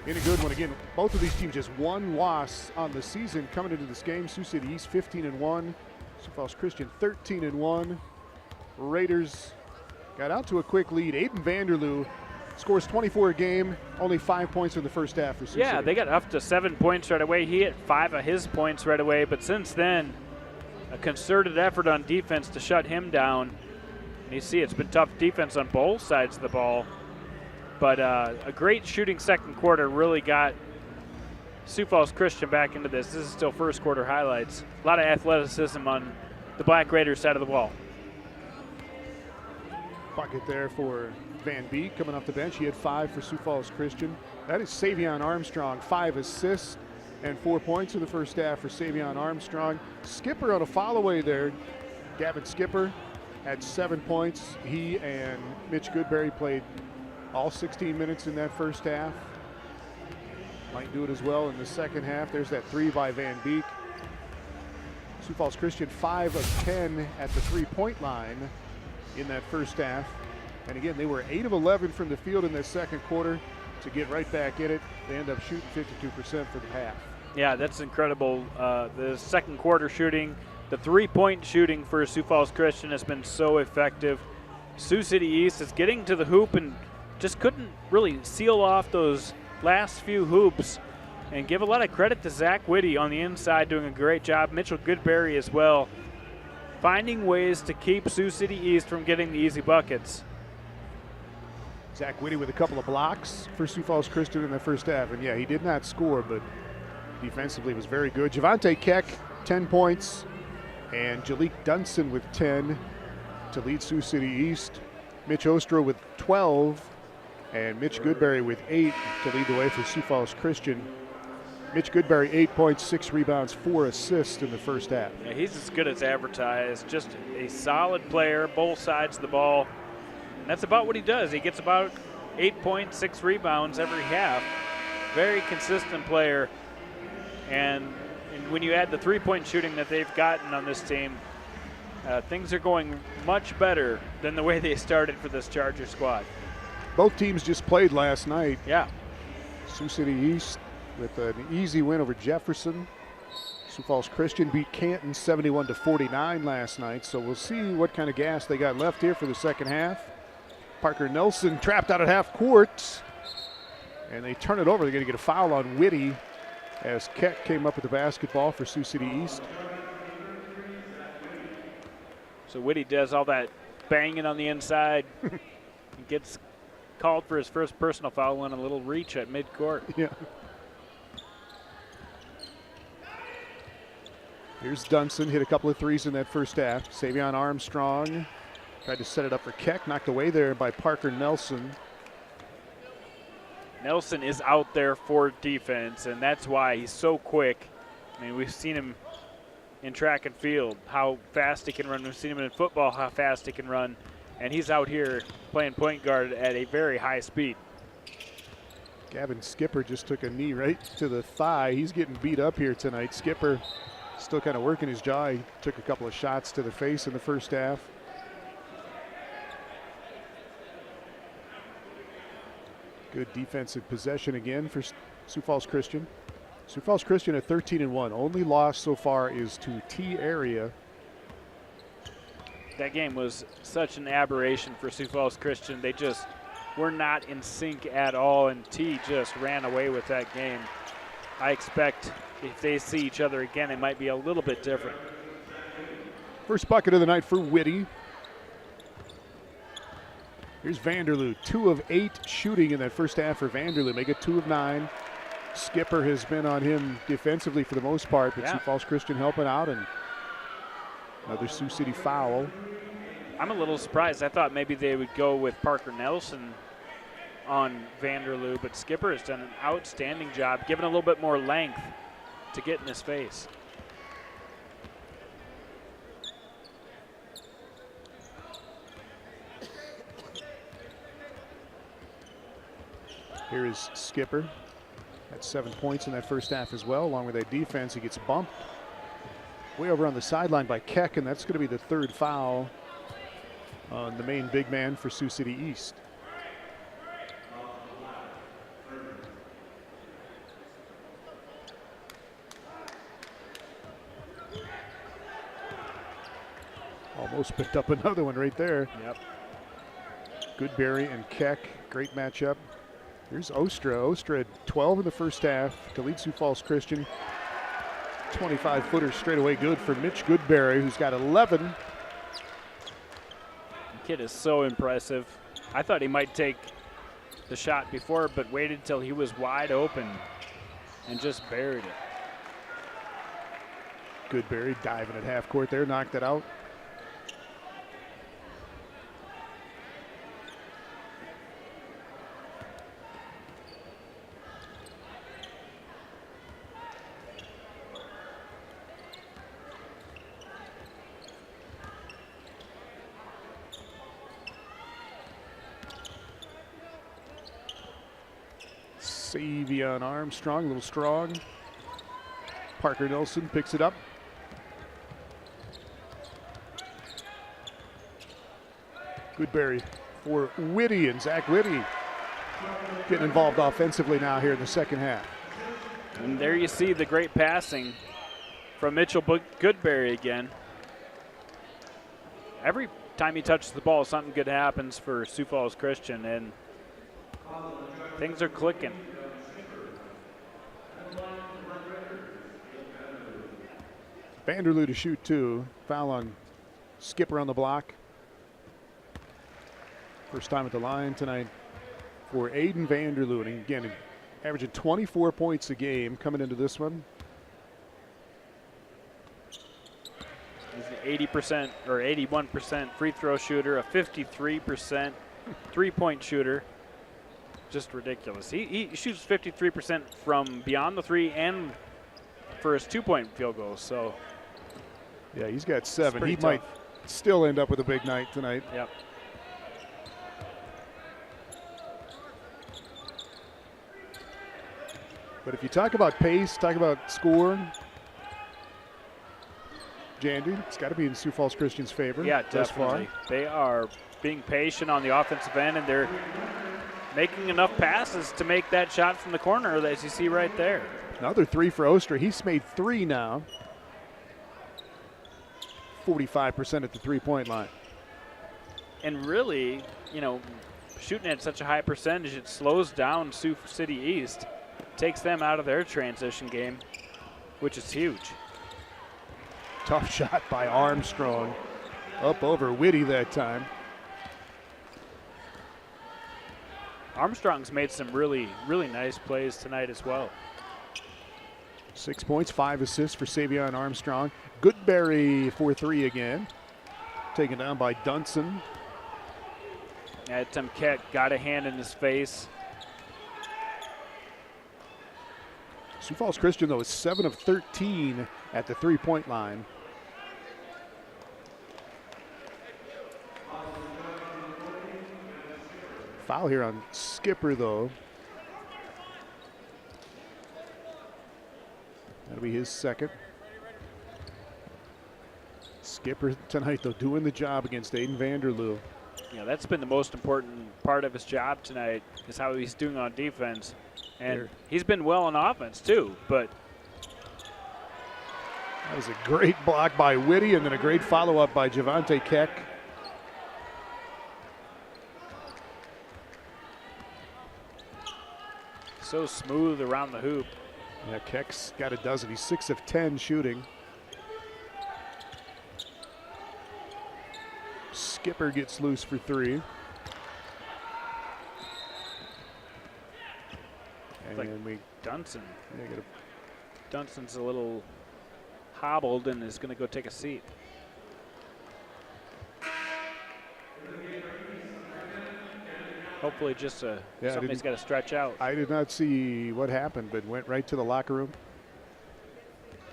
in a good one. Again, both of these teams just one loss on the season coming into this game. Sioux City East 15-1. Sioux Falls Christian 13-1. Raiders got out to a quick lead. Aiden Vanderloo scores 24 a game, only 5 points in the first half for Sioux City. Yeah, they got up to 7 points right away. He hit 5 of his points right away, but since then, a concerted effort on defense to shut him down. And you see it's been tough defense on both sides of the ball. But a great shooting second quarter really got Sioux Falls Christian back into this. This is still first quarter highlights. A lot of athleticism on the Black Raiders side of the ball. Bucket there for Van Beek coming off the bench. He had 5 for Sioux Falls Christian. That is Savion Armstrong, 5 assists and 4 points in the first half for Savion Armstrong. Skipper on a follow-away there. Gavin Skipper had 7 points. He and Mitch Goodberry played all 16 minutes in that first half. Might do it as well in the second half. There's that 3 by Van Beek. Sioux Falls Christian 5 of 10 at the three-point line in that first half. And again, they were 8 of 11 from the field in that second quarter to get right back in it. They end up shooting 52% for the half. Yeah, that's incredible. The second quarter shooting, the three-point shooting for Sioux Falls Christian has been so effective. Sioux City East is getting to the hoop and just couldn't really seal off those last few hoops. And give a lot of credit to Zach Whitty on the inside doing a great job. Mitchell Goodberry as well, finding ways to keep Sioux City East from getting the easy buckets. Zach Whitty with a couple of blocks for Sioux Falls Christian in the first half. And yeah, he did not score, but defensively was very good. Javante Keck, 10 points, and Jalik Dunson with 10 to lead Sioux City East. Mitch Ostro with 12, and Mitch Goodberry with 8 to lead the way for Sioux Falls Christian. Mitch Goodberry, 8 points, 6 rebounds, 4 assists in the first half. Yeah, he's as good as advertised. Just a solid player, both sides of the ball. And that's about what he does. He gets about 8 points, 6 rebounds every half. Very consistent player. And when you add the three-point shooting that they've gotten on this team, things are going much better than the way they started for this Charger squad. Both teams just played last night. Yeah. Sioux City East with an easy win over Jefferson. Sioux Falls Christian beat Canton 71-49 last night, so we'll see what kind of gas they got left here for the second half. Parker Nelson trapped out at half court, and they turn it over. They're going to get a foul on Whitty as Keck came up with the basketball for Sioux City East. So Whitty does all that banging on the inside. He gets called for his first personal foul on a little reach at midcourt. Yeah. Here's Dunson, hit a couple of threes in that first half. Savion Armstrong tried to set it up for Keck, knocked away there by Parker Nelson. Nelson is out there for defense, and that's why he's so quick. I mean, we've seen him in track and field, how fast he can run. We've seen him in football, how fast he can run. And he's out here playing point guard at a very high speed. Gavin Skipper just took a knee right to the thigh. He's getting beat up here tonight. Skipper still kind of working his jaw. He took a couple of shots to the face in the first half. Good defensive possession again for Sioux Falls Christian. Sioux Falls Christian at 13-1. Only loss so far is to T area. That game was such an aberration for Sioux Falls Christian. They just were not in sync at all, and T just ran away with that game. I expect if they see each other again, it might be a little bit different. First bucket of the night for Whitty. Here's Vanderloo, 2 of 8 shooting in that first half for Vanderloo. Make it 2 of 9. Skipper has been on him defensively for the most part, but Sioux Falls Christian helping out, and another Sioux City foul. I'm a little surprised. I thought maybe they would go with Parker Nelson on Vanderloo, but Skipper has done an outstanding job, giving a little bit more length to get in his face. Here is Skipper. Had 7 points in that first half as well. Along with that defense, he gets bumped way over on the sideline by Keck, and that's going to be the third foul on the main big man for Sioux City East. Almost picked up another one right there. Yep. Goodberry and Keck, great matchup. Here's Ostra. Ostra had 12 in the first half to lead Sioux Falls Christian. 25-footer straight away good for Mitch Goodberry, who's got 11. The kid is so impressive. I thought he might take the shot before, but waited till he was wide open and just buried it. Goodberry diving at half court there, knocked it out. Savion Armstrong, a little strong. Parker Nelson picks it up. Goodberry for Whitty, and Zach Whitty getting involved offensively now here in the second half. And there you see the great passing from Mitchell Goodberry again. Every time he touches the ball, something good happens for Sioux Falls Christian, and things are clicking. Vanderloo to shoot two. Foul on Skipper on the block. First time at the line tonight for Aiden Vanderloo. And again, averaging 24 points a game coming into this one. He's an 80% or 81% free throw shooter, a 53% three-point shooter. Just ridiculous. He shoots 53% from beyond the three and for his two-point field goals. So yeah, he's got 7. He tough. might still end up with a big night tonight. Yep. But if you talk about pace, talk about score, Jandy, it's got to be in Sioux Falls Christian's favor. Yeah, thus definitely. far. They are being patient on the offensive end, and they're making enough passes to make that shot from the corner, as you see right there. Another 3 for Ostra. He's made 3 now. 45% at the three-point line. And really, you know, shooting at such a high percentage, it slows down Sioux City East, takes them out of their transition game, which is huge. Tough shot by Armstrong. Up over Whitty that time. Armstrong's made some really, really nice plays tonight as well. 6 points, 5 assists for Savion Armstrong. Goodberry for 3 again. Taken down by Dunson. Tim Keck got a hand in his face. Sioux Falls Christian, though, is 7 of 13 at the three-point line. Foul here on Skipper, though. That'll be his second. Skipper tonight, though, doing the job against Aiden Vanderloo. Yeah, that's been the most important part of his job tonight, is how he's doing on defense. And he's been well on offense, too, but that was a great block by Whitty, and then a great follow-up by Javante Keck. so smooth around the hoop. Yeah, Keck's got a dozen. He's 6 of 10 shooting. Skipper gets loose for 3. And Like we Dunson. yeah, Dunson's a little hobbled and is going to go take a seat. Hopefully just something he's got to stretch out. I did not see what happened, but went right to the locker room.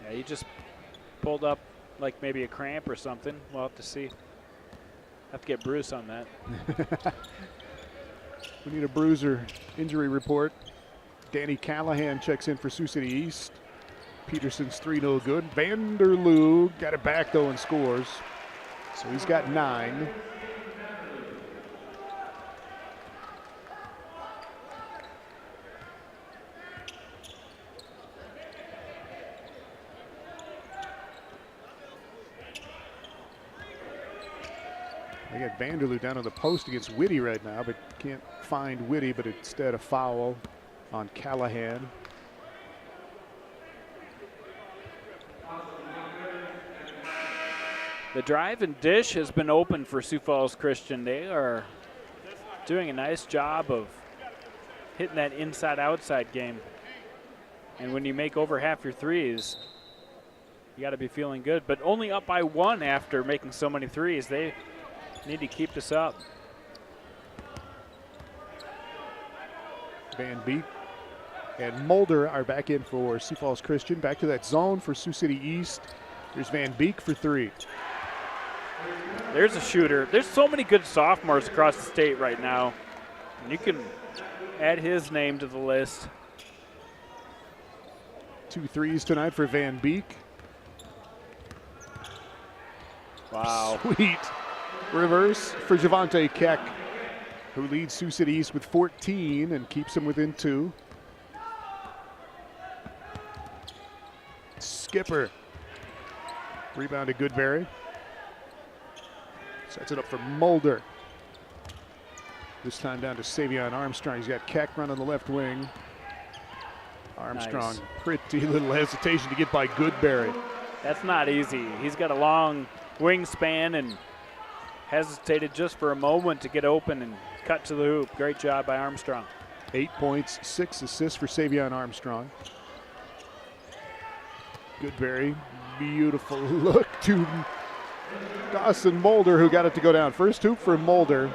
Yeah, he just pulled up like maybe a cramp or something. We'll have to see. Have to get Bruce on that. We need a bruiser injury report. Danny Callahan checks in for Sioux City East. Peterson's 3 no good. Vanderloo got it back though and scores. So he's got 9. They got Vanderloo down on the post against Whitty right now, but can't find Whitty, but instead a foul on Callahan. The drive and dish has been open for Sioux Falls Christian. They are doing a nice job of hitting that inside-outside game. And when you make over half your threes, you got to be feeling good. But only up by 1 after making so many threes. They need to keep this up. Van Beek and Mulder are back in for Sioux Falls Christian. Back to that zone for Sioux City East. There's Van Beek for 3. There's a shooter. There's so many good sophomores across the state right now. And you can add his name to the list. 2 threes tonight for Van Beek. Wow. Sweet reverse for Javante Keck, who leads Sioux City East with 14 and keeps them within 2. Skipper. Rebound to Goodberry. Sets it up for Mulder. This time down to Savion Armstrong. He's got Keck running the left wing. Armstrong, Nice. pretty little hesitation to get by Goodberry. That's not easy. He's got a long wingspan and hesitated just for a moment to get open and cut to the hoop. Great job by Armstrong. 8 points, 6 assists for Savion Armstrong. Goodberry, beautiful look to Dawson Mulder, who got it to go down. First hoop for Mulder.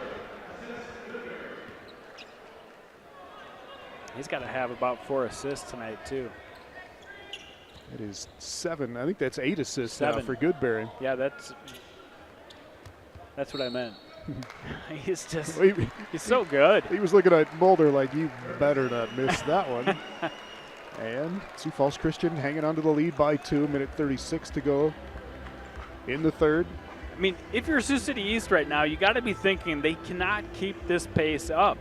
He's got to have about 4 assists tonight, too. It is 7. I think that's 8 assists 7. now for Goodberry. Yeah, that's what I meant. He's just, He he's so good. was looking at Mulder like, you better not miss that one. And Sioux Falls Christian hanging on to the lead by 2. Minute 36 to go in the third. I mean, if you're Sioux City East right now, you got to be thinking they cannot keep this pace up.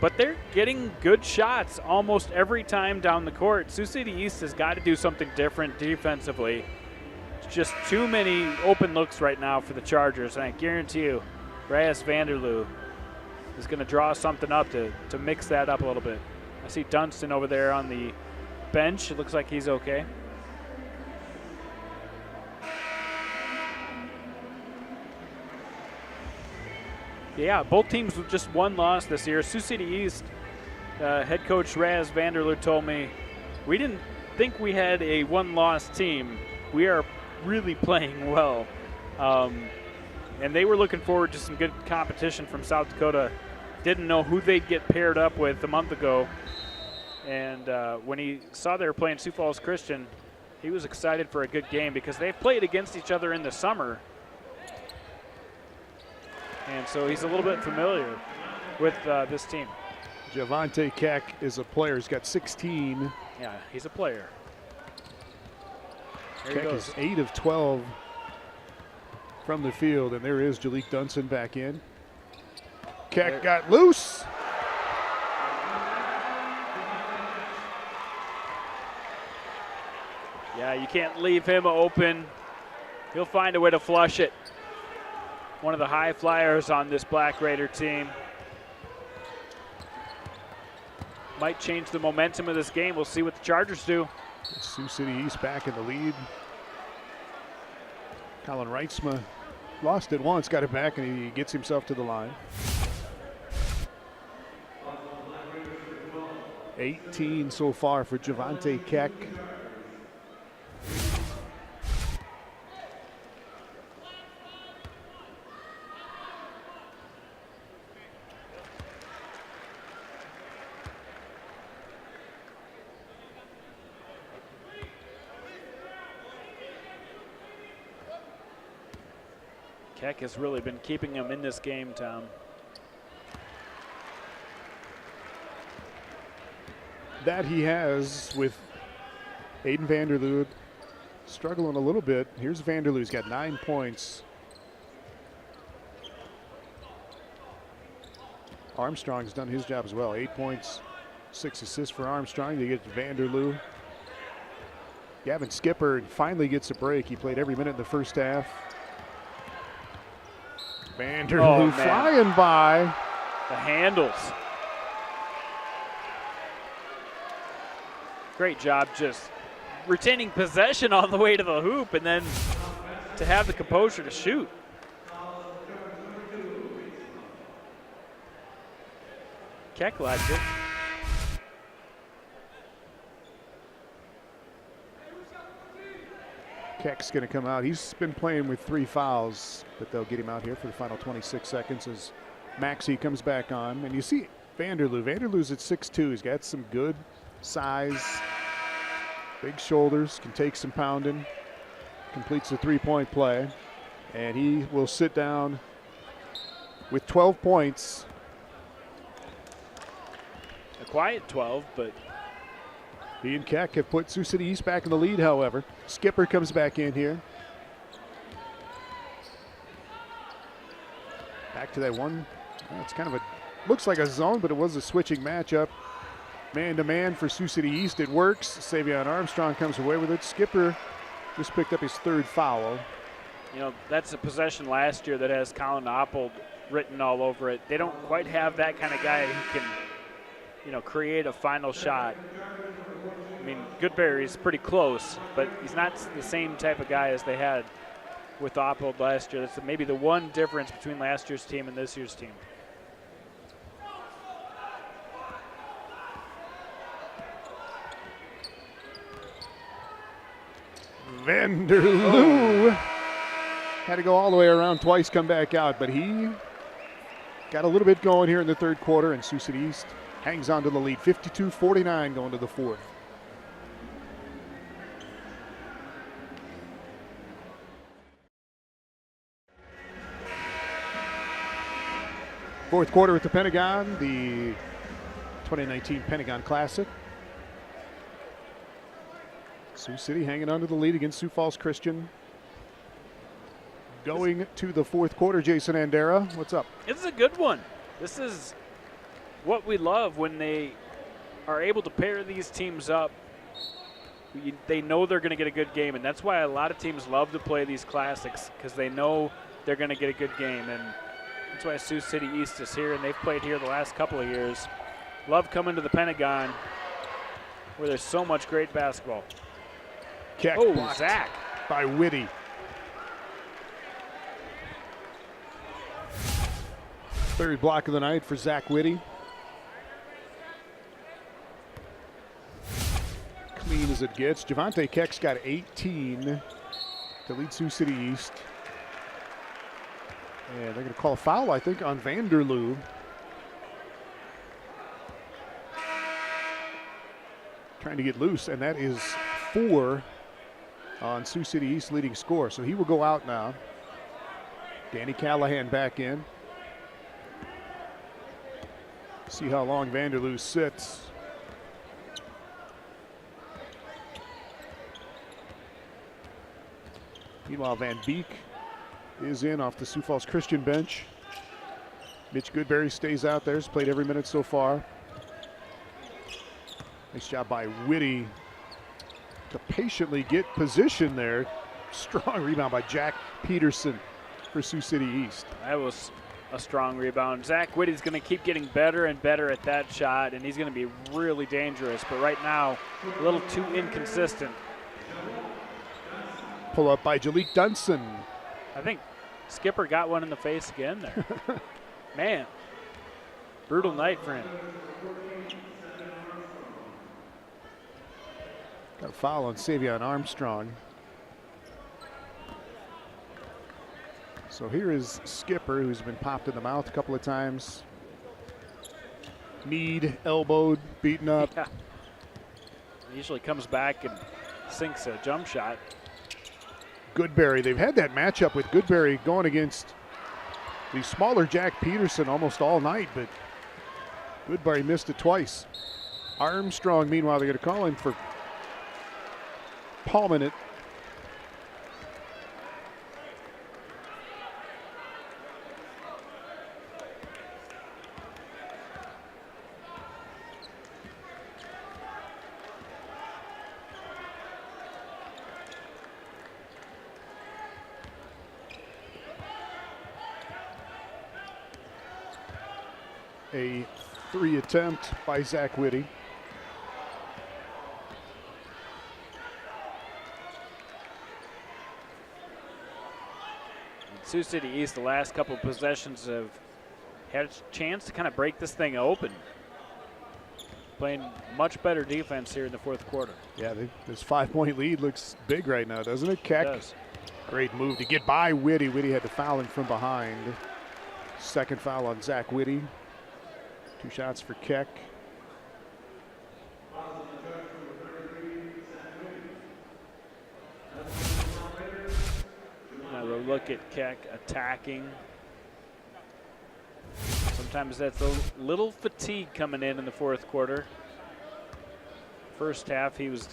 But they're getting good shots almost every time down the court. Sioux City East has got to do something different defensively. It's just too many open looks right now for the Chargers, and I guarantee you, Reyes Vanderloo is going to draw something up to mix that up a little bit. I see Dunstan over there on the bench. It looks like he's okay. Yeah, both teams with just 1 loss this year. Sioux City East head coach Reyes Vanderloo told me, we didn't think we had a 1-loss team. We are really playing well. And they were looking forward to some good competition from South Dakota. Didn't know who they'd get paired up with a month ago. And when he saw they were playing Sioux Falls Christian, he was excited for a good game because they've played against each other in the summer. And so he's a little bit familiar with this team. Javante Keck is a player. He's got 16. Yeah, he's a player. There he Keck goes. is 8 of 12 from the field, and there is Jalik Dunson back in. Keck got loose. Yeah, you can't leave him open. He'll find a way to flush it. One of the high flyers on this Black Raider team. Might change the momentum of this game. We'll see what the Chargers do. Sioux City East back in the lead. Colin Reitzma lost it once, got it back, and he gets himself to the line. 18 so far for Javante Keck. Keck has really been keeping him in this game, Tom. that he has with Aiden Vanderloo struggling a little bit. Here's Vanderloo. He's got 9 points. Armstrong's done his job as well. 8 points, 6 assists for Armstrong. They get to Vanderloo. Gavin Skipper finally gets a break. He played every minute in the first half. Vanderloo flying by. The handles. Great job just retaining possession on the way to the hoop and then to have the composure to shoot. Keck liked it. Keck's going to come out. He's been playing with 3 fouls, but they'll get him out here for the final 26 seconds as Maxey comes back on. And you see Vanderloo. Vanderloo's at 6'2". He's got some good size, big shoulders, can take some pounding, completes the 3-point play. And he will sit down with 12 points. A quiet 12, but he and Keck have put Sioux City East back in the lead, however. Skipper comes back in here. Back to that one. It's kind of looks like a zone, but it was a switching matchup. Man-to-man for Sioux City East. It works. Savion Armstrong comes away with it. Skipper just picked up his 3rd foul. you know, that's a possession last year that has Colin Oppold written all over it. They don't quite have that kind of guy who can, you know, create a final shot. I mean, Goodberry's pretty close, but he's not the same type of guy as they had with Oppold last year. That's maybe the one difference between last year's team and this year's team. Vanderloo had to go all the way around twice, come back out, but he got a little bit going here in the third quarter, and Sioux City East hangs on to the lead, 52-49 going to the fourth. Fourth quarter at the Pentagon, the 2019 Pentagon Classic. Sioux City hanging on to the lead against Sioux Falls Christian. Going to the fourth quarter, Jason Andera, what's up? This is a good one. This is what we love when they are able to pair these teams up. They know they're going to get a good game, and that's why a lot of teams love to play these classics, because they know they're going to get a good game. And that's why Sioux City East is here, and they've played here the last couple of years. Love coming to the Pentagon where there's so much great basketball. Keck blocked Zach by Whitty. Third block of the night for Zach Whitty. Clean as it gets. Javante Keck's got 18 to lead Sioux City East. And they're going to call a foul, I think, on Vanderloo. Trying to get loose, and that is 4 on Sioux City East leading score. So he will go out now. Danny Callahan back in. See how long Vanderloo sits. Meanwhile, Van Beek is in off the Sioux Falls Christian bench. Mitch Goodberry stays out there. He's played every minute so far. Nice job by Whitty to patiently get position there. Strong rebound by Jack Peterson for Sioux City East. That was a strong rebound. Zach Whitty's going to keep getting better and better at that shot, and he's going to be really dangerous. But right now, a little too inconsistent. Pull up by Jalik Dunson. I think Skipper got one in the face again there. Man, brutal night for him. Got a foul on Savion Armstrong. So here is Skipper, who's been popped in the mouth a couple of times. Kneed, elbowed, beaten up. Yeah. He usually comes back and sinks a jump shot. Goodberry, they've had that matchup with Goodberry going against the smaller Jack Peterson almost all night, but Goodberry missed it twice. Armstrong, meanwhile, they're going to call in for Palman. A 3 attempt by Zach Whitty. Sioux City East, the last couple of possessions have had a chance to kind of break this thing open. Playing much better defense here in the fourth quarter. Yeah, this 5-point lead looks big right now, doesn't it? Keck, It does. great move to get by Whitty. Whitty had to foul him from behind. Second foul on Zach Whitty. 2 shots for Keck. Another look at Keck attacking. Sometimes that's a little fatigue coming in the fourth quarter. First half he was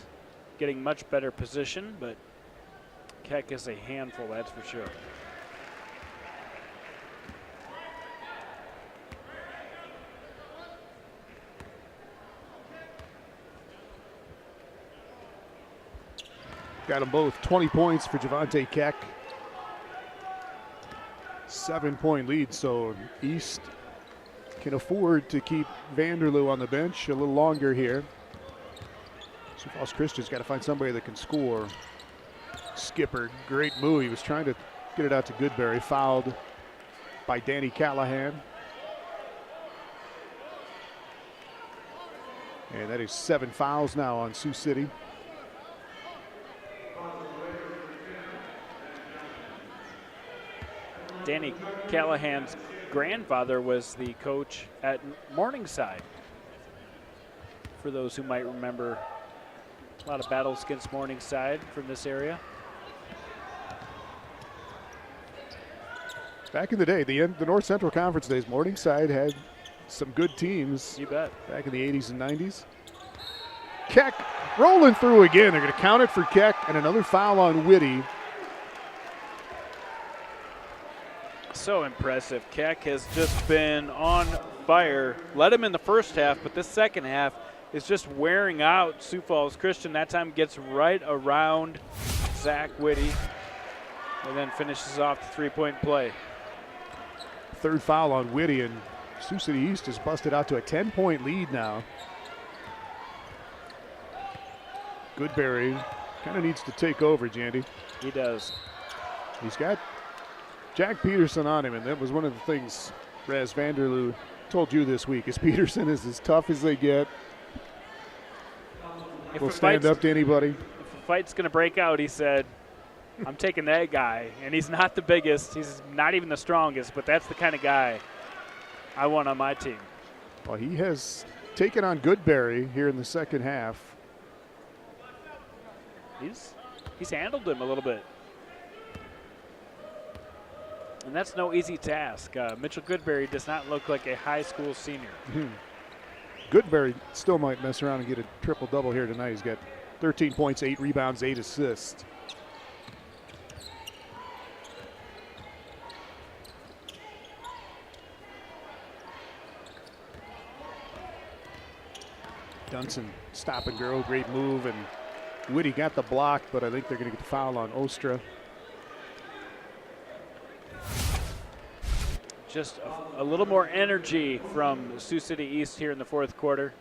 getting much better position, but Keck is a handful, that's for sure. Got them both. 20 points for Javante Keck. 7-point lead, so East can afford to keep Vanderloo on the bench a little longer here. Sioux Falls Christian's got to find somebody that can score. Skipper, great move. He was trying to get it out to Goodberry. Fouled by Danny Callahan. And that is 7 fouls now on Sioux City. Danny Callahan's grandfather was the coach at Morningside. For those who might remember, a lot of battles against Morningside from this area. Back in the day, the North Central Conference days, Morningside had some good teams. You bet. Back in the 80s and 90s. Keck rolling through again. They're going to count it for Keck, and another foul on Whitty. So impressive. Keck has just been on fire. Led him in the first half, but this second half is just wearing out Sioux Falls Christian. That time gets right around Zach Whitty and then finishes off the three-point play. Third foul on Whitty, and Sioux City East has busted out to a 10-point lead now. Goodberry kind of needs to take over, Jandy. He does. He's got Jack Peterson on him, and that was one of the things Raz Vanderloo told you this week, is Peterson is as tough as they get. Will stand up to anybody. If a fight's going to break out, he said, I'm taking that guy. And he's not the biggest. He's not even the strongest, but that's the kind of guy I want on my team. Well, he has taken on Goodberry here in the second half. He's handled him a little bit. And that's no easy task. Mitchell Goodberry does not look like a high school senior. Goodberry still might mess around and get a triple-double here tonight. He's got 13 points, 8 rebounds, 8 assists. Dunson, stop and go, great move, and Whitty got the block, but I think they're going to get the foul on Ostra. Just a little more energy from Sioux City East here in the fourth quarter.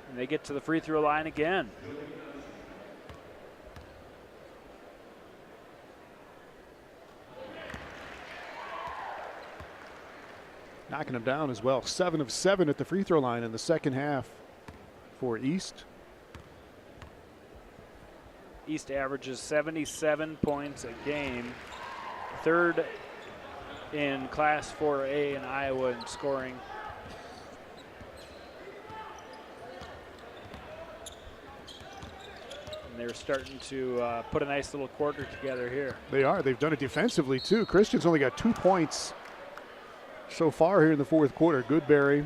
And they get to the free throw line again. Knocking them down as well. 7 of 7 at the free throw line in the second half for East. East averages 77 points a game. Third in Class 4A in Iowa in scoring. And they're starting to put a nice little quarter together here. They are. They've done it defensively, too. Christian's only got 2 points so far here in the fourth quarter. Goodberry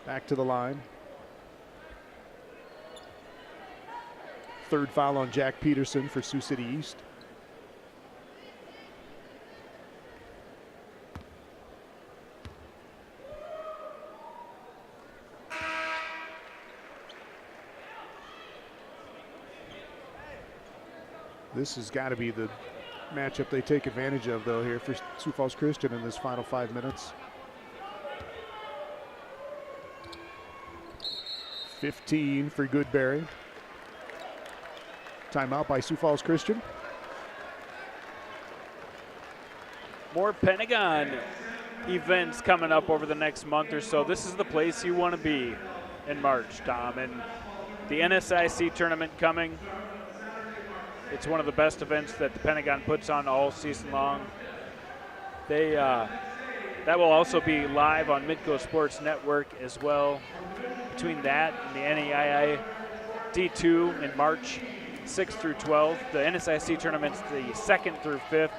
back to the line. Third foul on Jack Peterson for Sioux City East. This has got to be the matchup they take advantage of, though, here for Sioux Falls Christian in this final 5 minutes. 15 for Goodberry. Timeout by Sioux Falls Christian. More Pentagon events coming up over the next month or so. This is the place you want to be in March, Tom. And the NSIC tournament coming. It's one of the best events that the Pentagon puts on all season long. That will also be live on Midco Sports Network as well. Between that and the NEII D2 in March 6th through 12th, the NSIC tournament's the 2nd through 5th.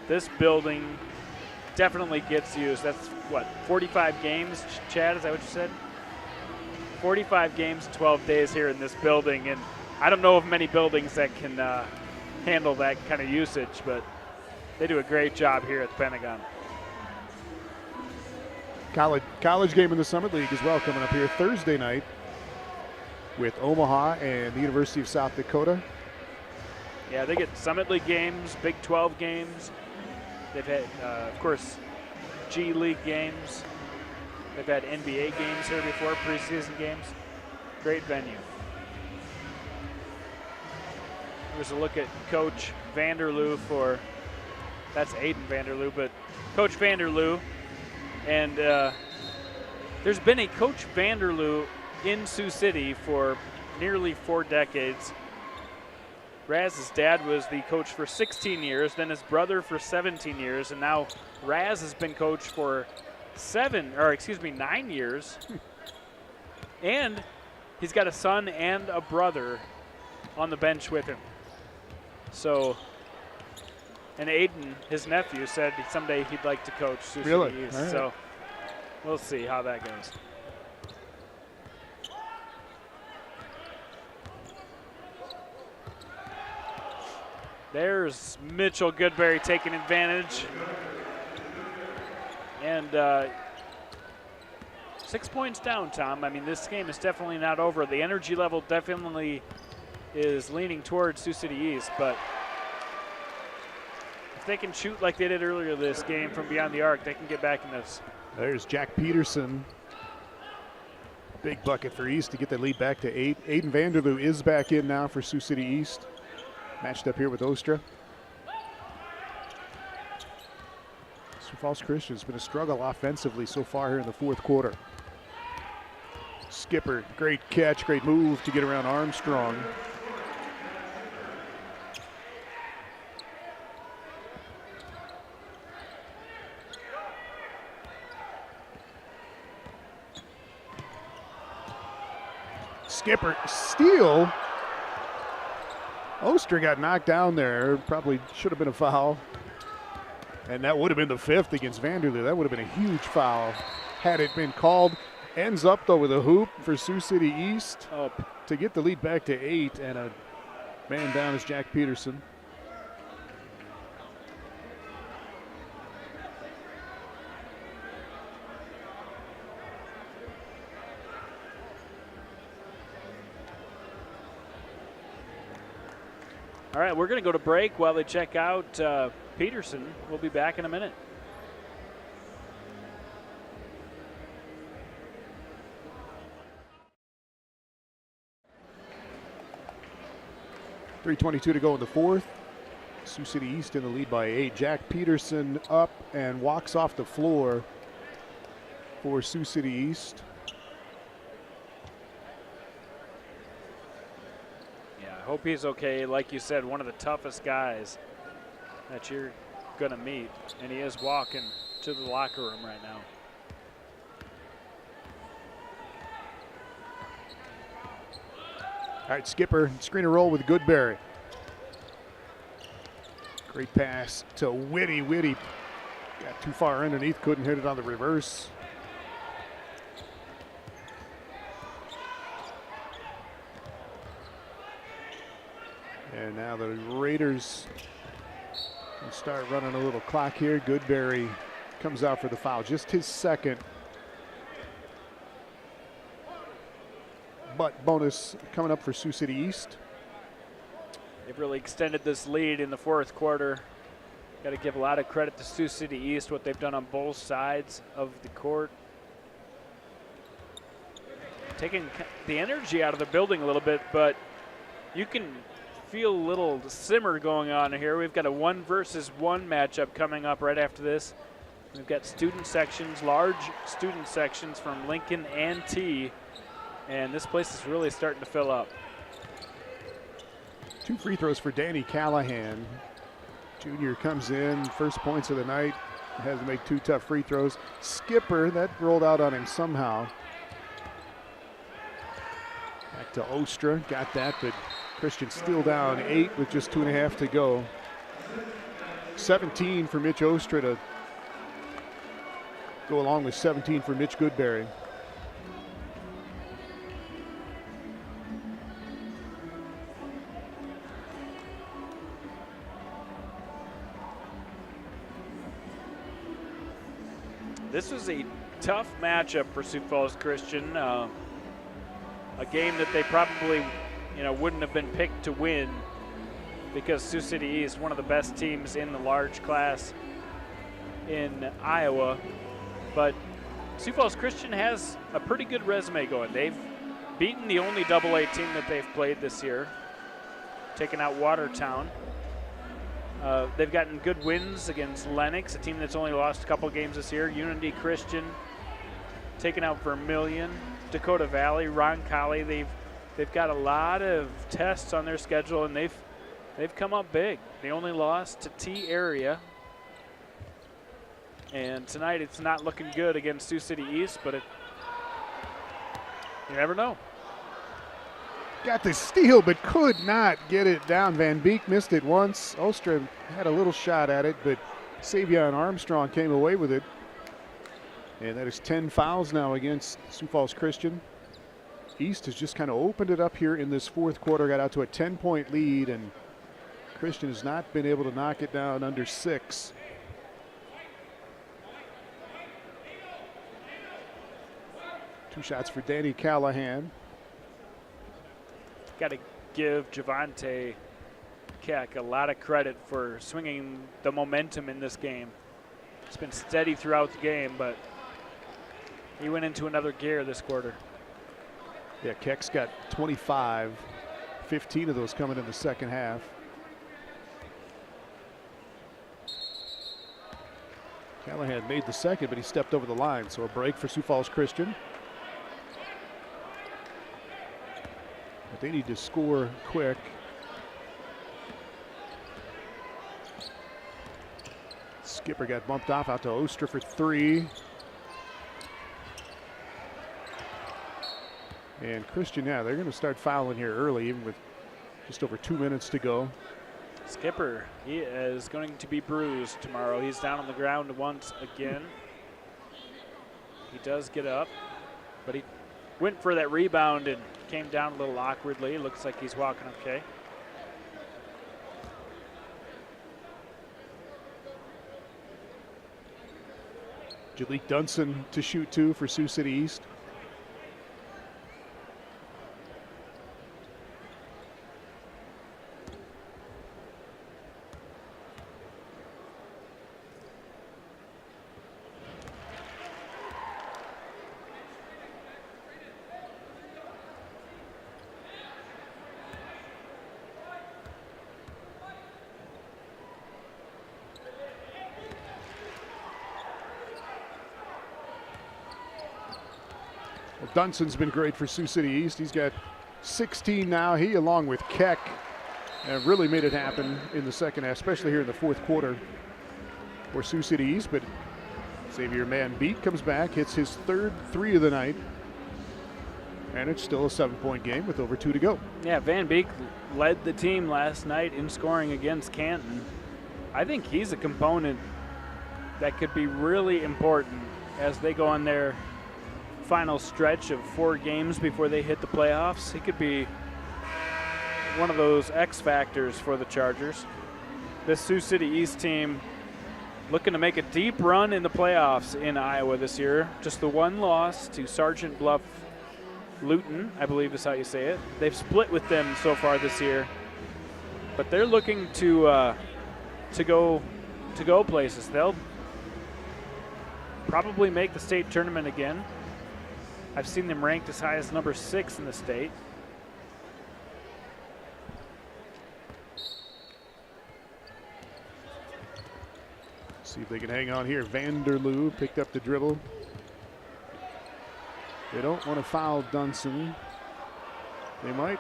This building definitely gets used. That's what, 45 games, Chad, is that what you said? 45 games, 12 days here in this building, and I don't know of many buildings that can handle that kind of usage, but they do a great job here at the Pentagon. College game in the Summit League as well coming up here Thursday night with Omaha and the University of South Dakota. Yeah, they get Summit League games, Big 12 games. They've had, of course, G League games. They've had NBA games here before, preseason games. Great venue. Here's a look at Coach Vanderloo for, that's Aiden Vanderloo, but Coach Vanderloo. And there's been a Coach Vanderloo in Sioux City for nearly 4 decades. Raz's dad was the coach for 16 years, then his brother for 17 years, and now Raz has been coach for 9 years. And he's got a son and a brother on the bench with him. So, and Aiden, his nephew, said someday he'd like to coach Sioux City East. Right. So we'll see how that goes. There's Mitchell Goodberry taking advantage. And 6 points down, Tom. I mean, this game is definitely not over. The energy level definitely is leaning towards Sioux City East, but if they can shoot like they did earlier this game from beyond the arc, they can get back in this. There's Jack Peterson. Big bucket for East to get the lead back to 8. Aiden Vanderloo is back in now for Sioux City East. Matched up here with Ostra. Sioux Falls Christian's been a struggle offensively so far here in the fourth quarter. Skipper, great catch, great move to get around Armstrong. Skipper, steal. Ostra got knocked down there. Probably should have been a foul. And that would have been the 5th against Vanderloo. That would have been a huge foul had it been called. Ends up, though, with a hoop for Sioux City East to get the lead back to 8. And a man down is Jack Peterson. All right, we're going to go to break while they check out Peterson. We'll be back in a minute. .322 to go in the fourth. Sioux City East in the lead by 8. Jack Peterson up and walks off the floor for Sioux City East. Hope he's okay. Like you said, one of the toughest guys that you're going to meet, and he is walking to the locker room right now. All right, Skipper, screen and roll with Goodberry. Great pass to Whitty. Whitty Got too far underneath, couldn't hit it on the reverse. And now the Raiders can start running a little clock here. Goodberry comes out for the foul, just his second. But bonus coming up for Sioux City East. They've really extended this lead in the fourth quarter. Got to give a lot of credit to Sioux City East, what they've done on both sides of the court. Taking the energy out of the building a little bit, but you can feel a little simmer going on here. We've got a 1-versus-1 matchup coming up right after this. We've got student sections, large student sections from Lincoln and T, and this place is really starting to fill up. 2 free throws for Danny Callahan. Junior comes in, first points of the night, has to make 2 tough free throws. Skipper, that rolled out on him somehow. Back to Ostra, got that, but Christian still down 8 with just 2.5 to go. 17 for Mitch Ostra to go along with 17 for Mitch Goodberry. This was a tough matchup for Sioux Falls Christian. A game that they probably, wouldn't have been picked to win because Sioux City East, one of the best teams in the large class in Iowa. But Sioux Falls Christian has a pretty good resume going. They've beaten the only AA team that they've played this year, taking out Watertown. They've gotten good wins against Lennox, a team that's only lost a couple games this year. Unity Christian, taking out Vermilion, Dakota Valley, Roncalli. They've got a lot of tests on their schedule, and they've come up big. They only lost to T Area, and tonight it's not looking good against Sioux City East, but you never know. Got the steal, but could not get it down. Van Beek missed it once. Ostra had a little shot at it, but Savion Armstrong came away with it. And that is 10 fouls now against Sioux Falls Christian. East has just kind of opened it up here in this fourth quarter, got out to a 10-point lead, and Christian has not been able to knock it down under 6. Two shots for Danny Callahan. Got to give Javante Keck a lot of credit for swinging the momentum in this game. It's been steady throughout the game, but he went into another gear this quarter. Yeah, Keck's got 25, 15 of those coming in the second half. Callahan made the second, but he stepped over the line, so a break for Sioux Falls Christian. But they need to score quick. Skipper got bumped off out to Ostra for 3. And Christian, yeah, they're going to start fouling here early, even with just over 2 minutes to go. Skipper, he is going to be bruised tomorrow. He's down on the ground once again. He does get up, but he went for that rebound and came down a little awkwardly. Looks like he's walking okay. Jalik Dunson to shoot 2 for Sioux City East. Dunson's been great for Sioux City East. He's got 16 now. He, along with Keck, have really made it happen in the second half, especially here in the fourth quarter for Sioux City East. But Xavier Van Beek comes back, hits his third 3 of the night, and it's still a 7-point game with over 2 to go. Yeah, Van Beek led the team last night in scoring against Canton. I think he's a component that could be really important as they go on their final stretch of 4 games before they hit the playoffs. He could be one of those X factors for the Chargers. This Sioux City East team looking to make a deep run in the playoffs in Iowa this year. Just the one loss to Sergeant Bluff Luton, I believe is how you say it. They've split with them so far this year, but they're looking to go places. They'll probably make the state tournament again. I've seen them ranked as high as number 6 in the state. See if they can hang on here. Vanderloo picked up the dribble. They don't want to foul Dunson. They might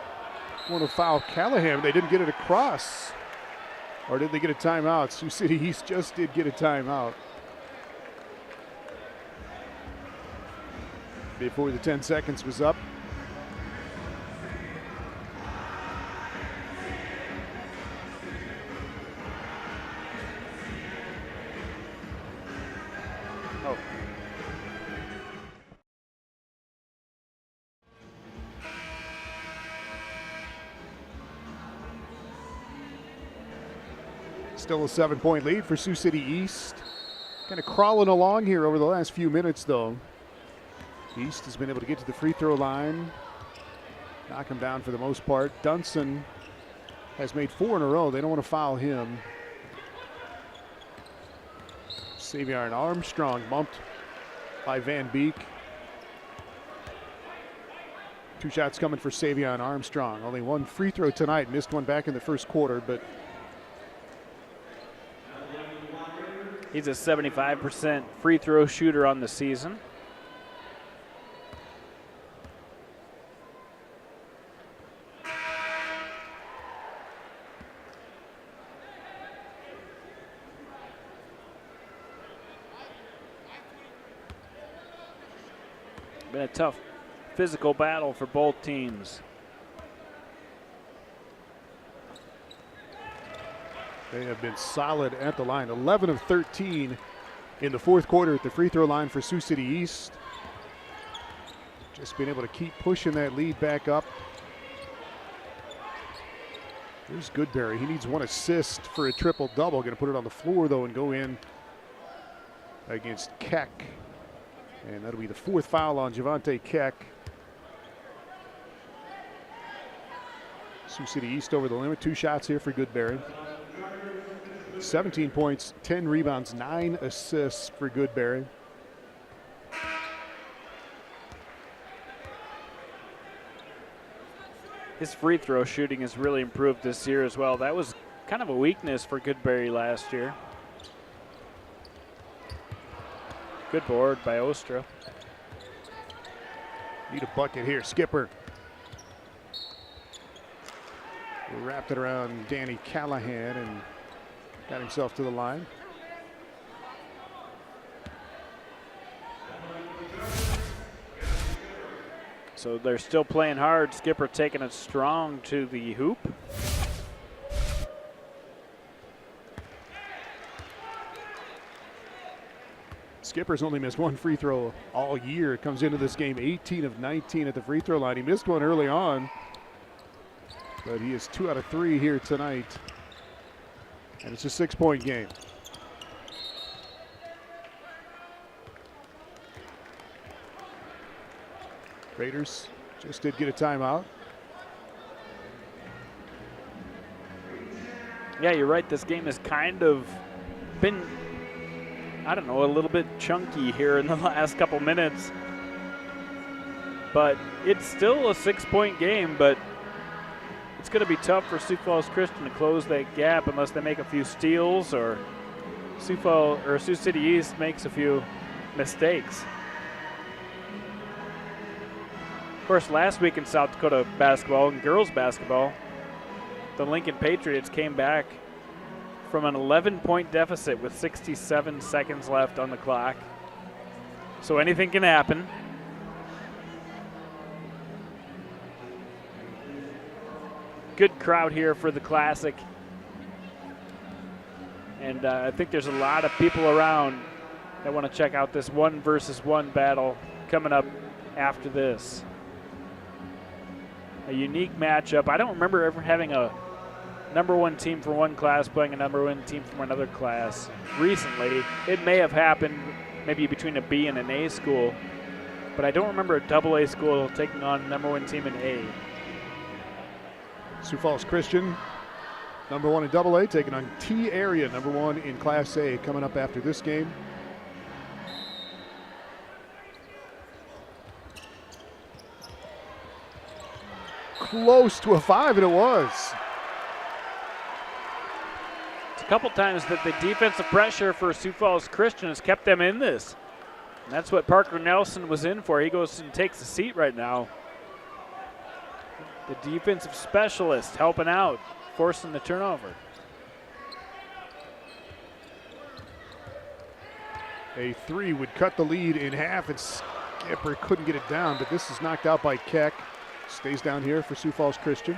want to foul Callahan. They didn't get it across. Or did they get a timeout? Sioux City East just did get a timeout before the 10 seconds was up. Oh. Still a 7-point lead for Sioux City East. Kind of crawling along here over the last few minutes, though. East has been able to get to the free throw line, knock him down for the most part. Dunson has made 4 in a row. They don't want to foul him. Savion Armstrong bumped by Van Beek. 2 shots coming for Savion Armstrong. Only 1 free throw tonight. Missed one back in the first quarter, but he's a 75% free throw shooter on the season. Been a tough physical battle for both teams. they have been solid at the line. 11 of 13 in the fourth quarter at the free throw line for Sioux City East. Just being able to keep pushing that lead back up. Here's Goodberry. He needs 1 assist for a triple-double. Going to put it on the floor, though, and go in against Keck. And that'll be the 4th foul on Javante Keck. Sioux City East over the limit. 2 shots here for Goodberry. 17 points, 10 rebounds, 9 assists for Goodberry. His free throw shooting has really improved this year as well. That was kind of a weakness for Goodberry last year. Good board by Ostra. Need a bucket here. Skipper. He wrapped it around Danny Callahan and got himself to the line. So they're still playing hard. Skipper taking it strong to the hoop. Skipper's only missed 1 free throw all year. Comes into this game 18 of 19 at the free throw line. He missed one early on, but he is 2 out of 3 here tonight. And it's a 6-point game. Raiders just did get a timeout. Yeah, you're right. This game has kind of been, I don't know, a little bit chunky here in the last couple minutes. But it's still a 6-point game, but it's going to be tough for Sioux Falls Christian to close that gap unless they make a few steals or Sioux City East makes a few mistakes. Of course, last week in South Dakota basketball and girls basketball, the Lincoln Patriots came back from an 11-point deficit with 67 seconds left on the clock. So anything can happen. Good crowd here for the Classic. And I think there's a lot of people around that want to check out this 1-versus-1 battle coming up after this. A unique matchup. I don't remember ever having a #1 team from one class playing a #1 team from another class recently. It may have happened maybe between a B and an A school, but I don't remember a AA school taking on #1 team in A. Sioux Falls Christian, #1 in AA, taking on T Area, #1 in Class A, coming up after this game. Close to a 5, and it was. It's a couple times that the defensive pressure for Sioux Falls Christian has kept them in this. And that's what Parker Nelson was in for. He goes and takes a seat right now. The defensive specialist helping out, forcing the turnover. A 3 would cut the lead in half, and Skipper couldn't get it down, but this is knocked out by Keck. Stays down here for Sioux Falls Christian.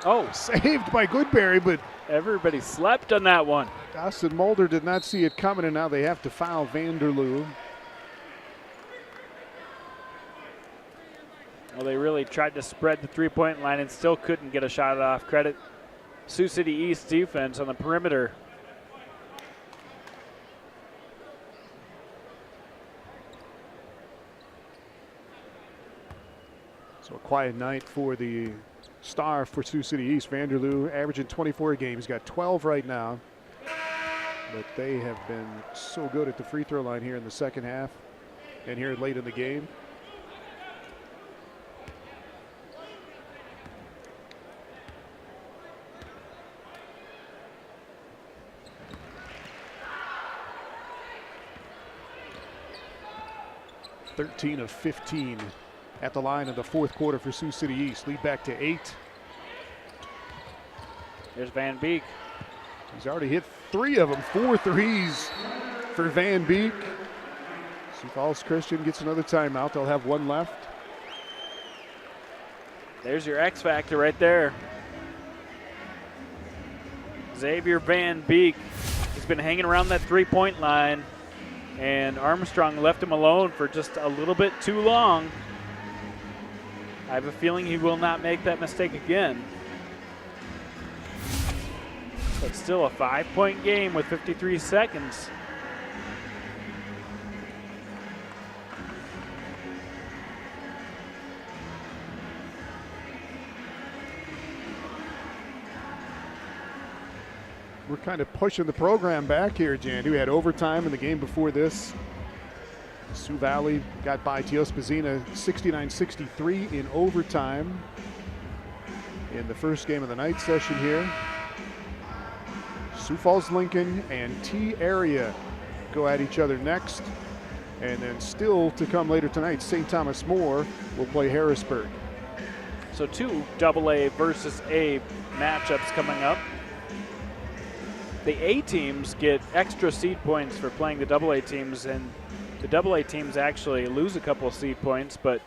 Oh, Saved by Goodberry, but everybody slept on that one. Dawson Mulder did not see it coming, and now they have to foul Vanderloo. Well, they really tried to spread the three-point line and still couldn't get a shot off. Credit Sioux City East defense on the perimeter. So a quiet night for the star for Sioux City East. Vanderloo averaging 24 a game. He's got 12 right now. But they have been so good at the free throw line here in the second half and here late in the game. (13 of 15 at the line in the fourth quarter for Sioux City East. Lead back to 8. There's Van Beek. He's already hit 3 of them, 4 threes for Van Beek. Sioux Falls Christian gets another timeout. They'll have 1 left. There's your X factor right there. Xavier Van Beek. He's been hanging around that three-point line, and Armstrong left him alone for just a little bit too long. I have a feeling he will not make that mistake again. But still a 5-point game with 53 seconds. We're kind of pushing the program back here, Jan. We had overtime in the game before this. Sioux Valley got by Teospazina 69-63 in overtime in the first game of the night session here. Sioux Falls Lincoln and T Area go at each other next. And then still to come later tonight, St. Thomas More will play Harrisburg. So 2 AA versus A matchups coming up. The A teams get extra seed points for playing the AA teams, and the AA teams actually lose a couple of seed points, but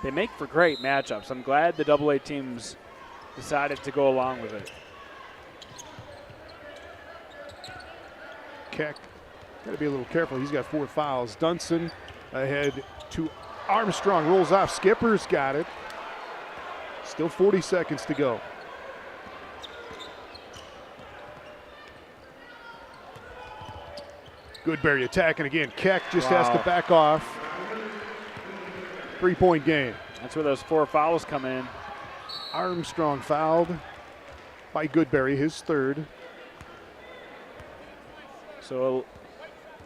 they make for great matchups. I'm glad the AA teams decided to go along with it. Keck, got to be a little careful. He's got 4 fouls. Dunson ahead to Armstrong, rolls off. Skipper's got it. Still 40 seconds to go. Goodberry attacking again. Keck just has to back off. 3-point game. That's where those 4 fouls come in. Armstrong fouled by Goodberry, his 3rd. So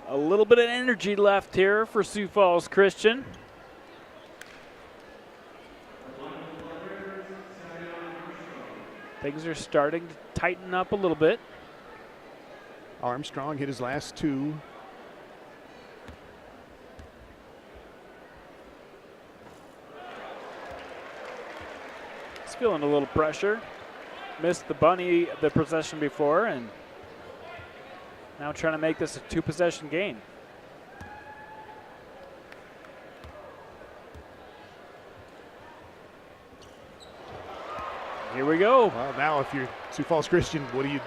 a little bit of energy left here for Sioux Falls Christian. Things are starting to tighten up a little bit. Armstrong hit his last 2. He's feeling a little pressure. missed the bunny the possession before, and now trying to make this a 2-possession game. Here we go. Well, now if you're Sioux Falls Christian, what do? You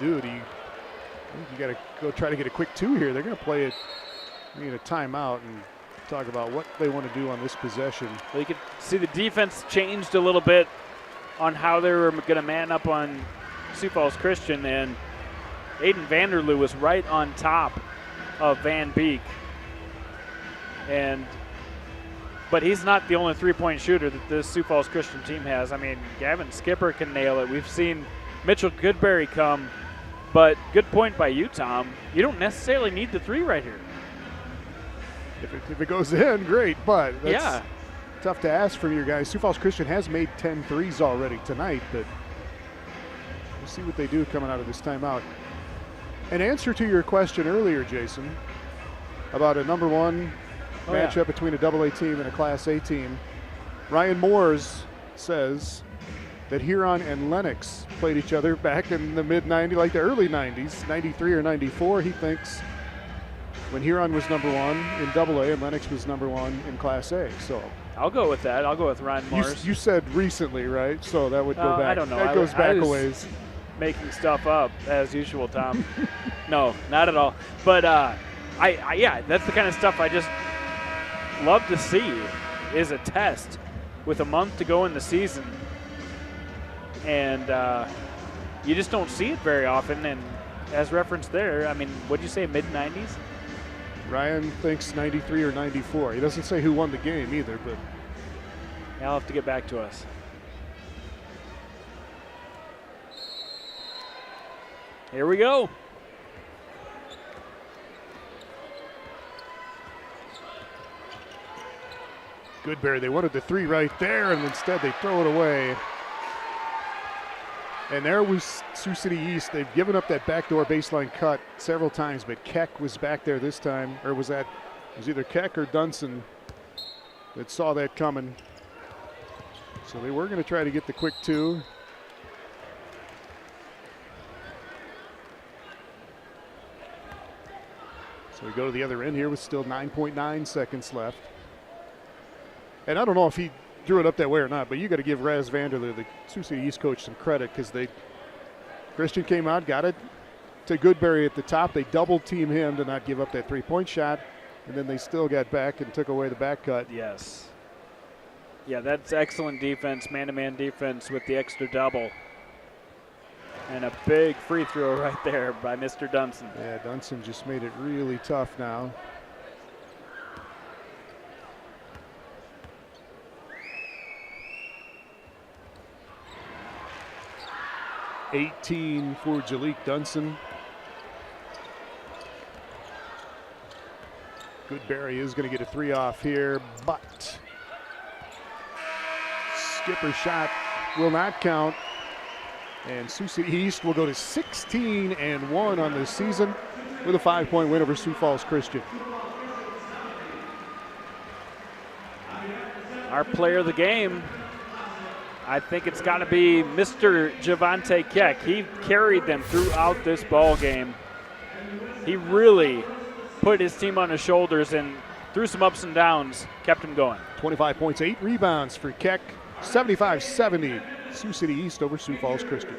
got to go try to get a quick 2 here. They're going to play it, need a timeout and talk about what they want to do on this possession. Well, you could see the defense changed a little bit on how they were going to man up on Sioux Falls Christian, and Aiden Vanderloo was right on top of Van Beek. But he's not the only three-point shooter that this Sioux Falls Christian team has. I mean, Gavin Skipper can nail it. We've seen Mitchell Goodberry come, but good point by you, Tom. You don't necessarily need the 3 right here. If it goes in, great, but that's tough to ask from your guys. Sioux Falls Christian has made 10 threes already tonight, but we'll see what they do coming out of this timeout. In answer to your question earlier, Jason, about a number 1 matchup between a AA team and a Class A team, Ryan Moores says that Huron and Lennox played each other back in the mid-90s, like the early 90s, 93 or 94, he thinks, when Huron was number 1 in AA and Lennox was number 1 in Class A. So I'll go with that. I'll go with Ryan Morris. You said recently, right? So that would go back. I don't know. That goes back a ways. Making stuff up as usual, Tom. No, not at all. But yeah, that's the kind of stuff I just love to see, is a test with a month to go in the season, and you just don't see it very often. And as referenced there, I mean, what'd you say, mid-90s? Ryan thinks 93 or 94. He doesn't say who won the game either, but I'll have to get back to us. Here we go. Goodberry, they wanted the 3 right there, and instead they throw it away. And there was Sioux City East. They've given up that backdoor baseline cut several times, but Keck was back there this time, or it was either Keck or Dunson that saw that coming. So they were going to try to get the quick 2. So we go to the other end here with still 9.9 seconds left. And I don't know if he drew it up that way or not, but you got to give Raz Vanderloo, the Sioux City East coach, some credit, because Christian came out, got it to Goodberry at the top. They double team him to not give up that 3-point shot, and then they still got back and took away the back cut. Yes. Yeah, that's excellent defense, man-to-man defense with the extra double. And a big free throw right there by Mr. Dunson. Yeah, Dunson just made it really tough now. $18 for Jalik Dunson. Goodberry is going to get a 3 off here, but Skipper's shot will not count. And Sioux City East will go to 16-1 on this season with a 5-point win over Sioux Falls Christian. Our player of the game, I think it's got to be Mr. Javante Keck. He carried them throughout this ball game. He really put his team on his shoulders and through some ups and downs, kept him going. 25 points, 8 rebounds for Keck. 75-70, Sioux City East over Sioux Falls Christian.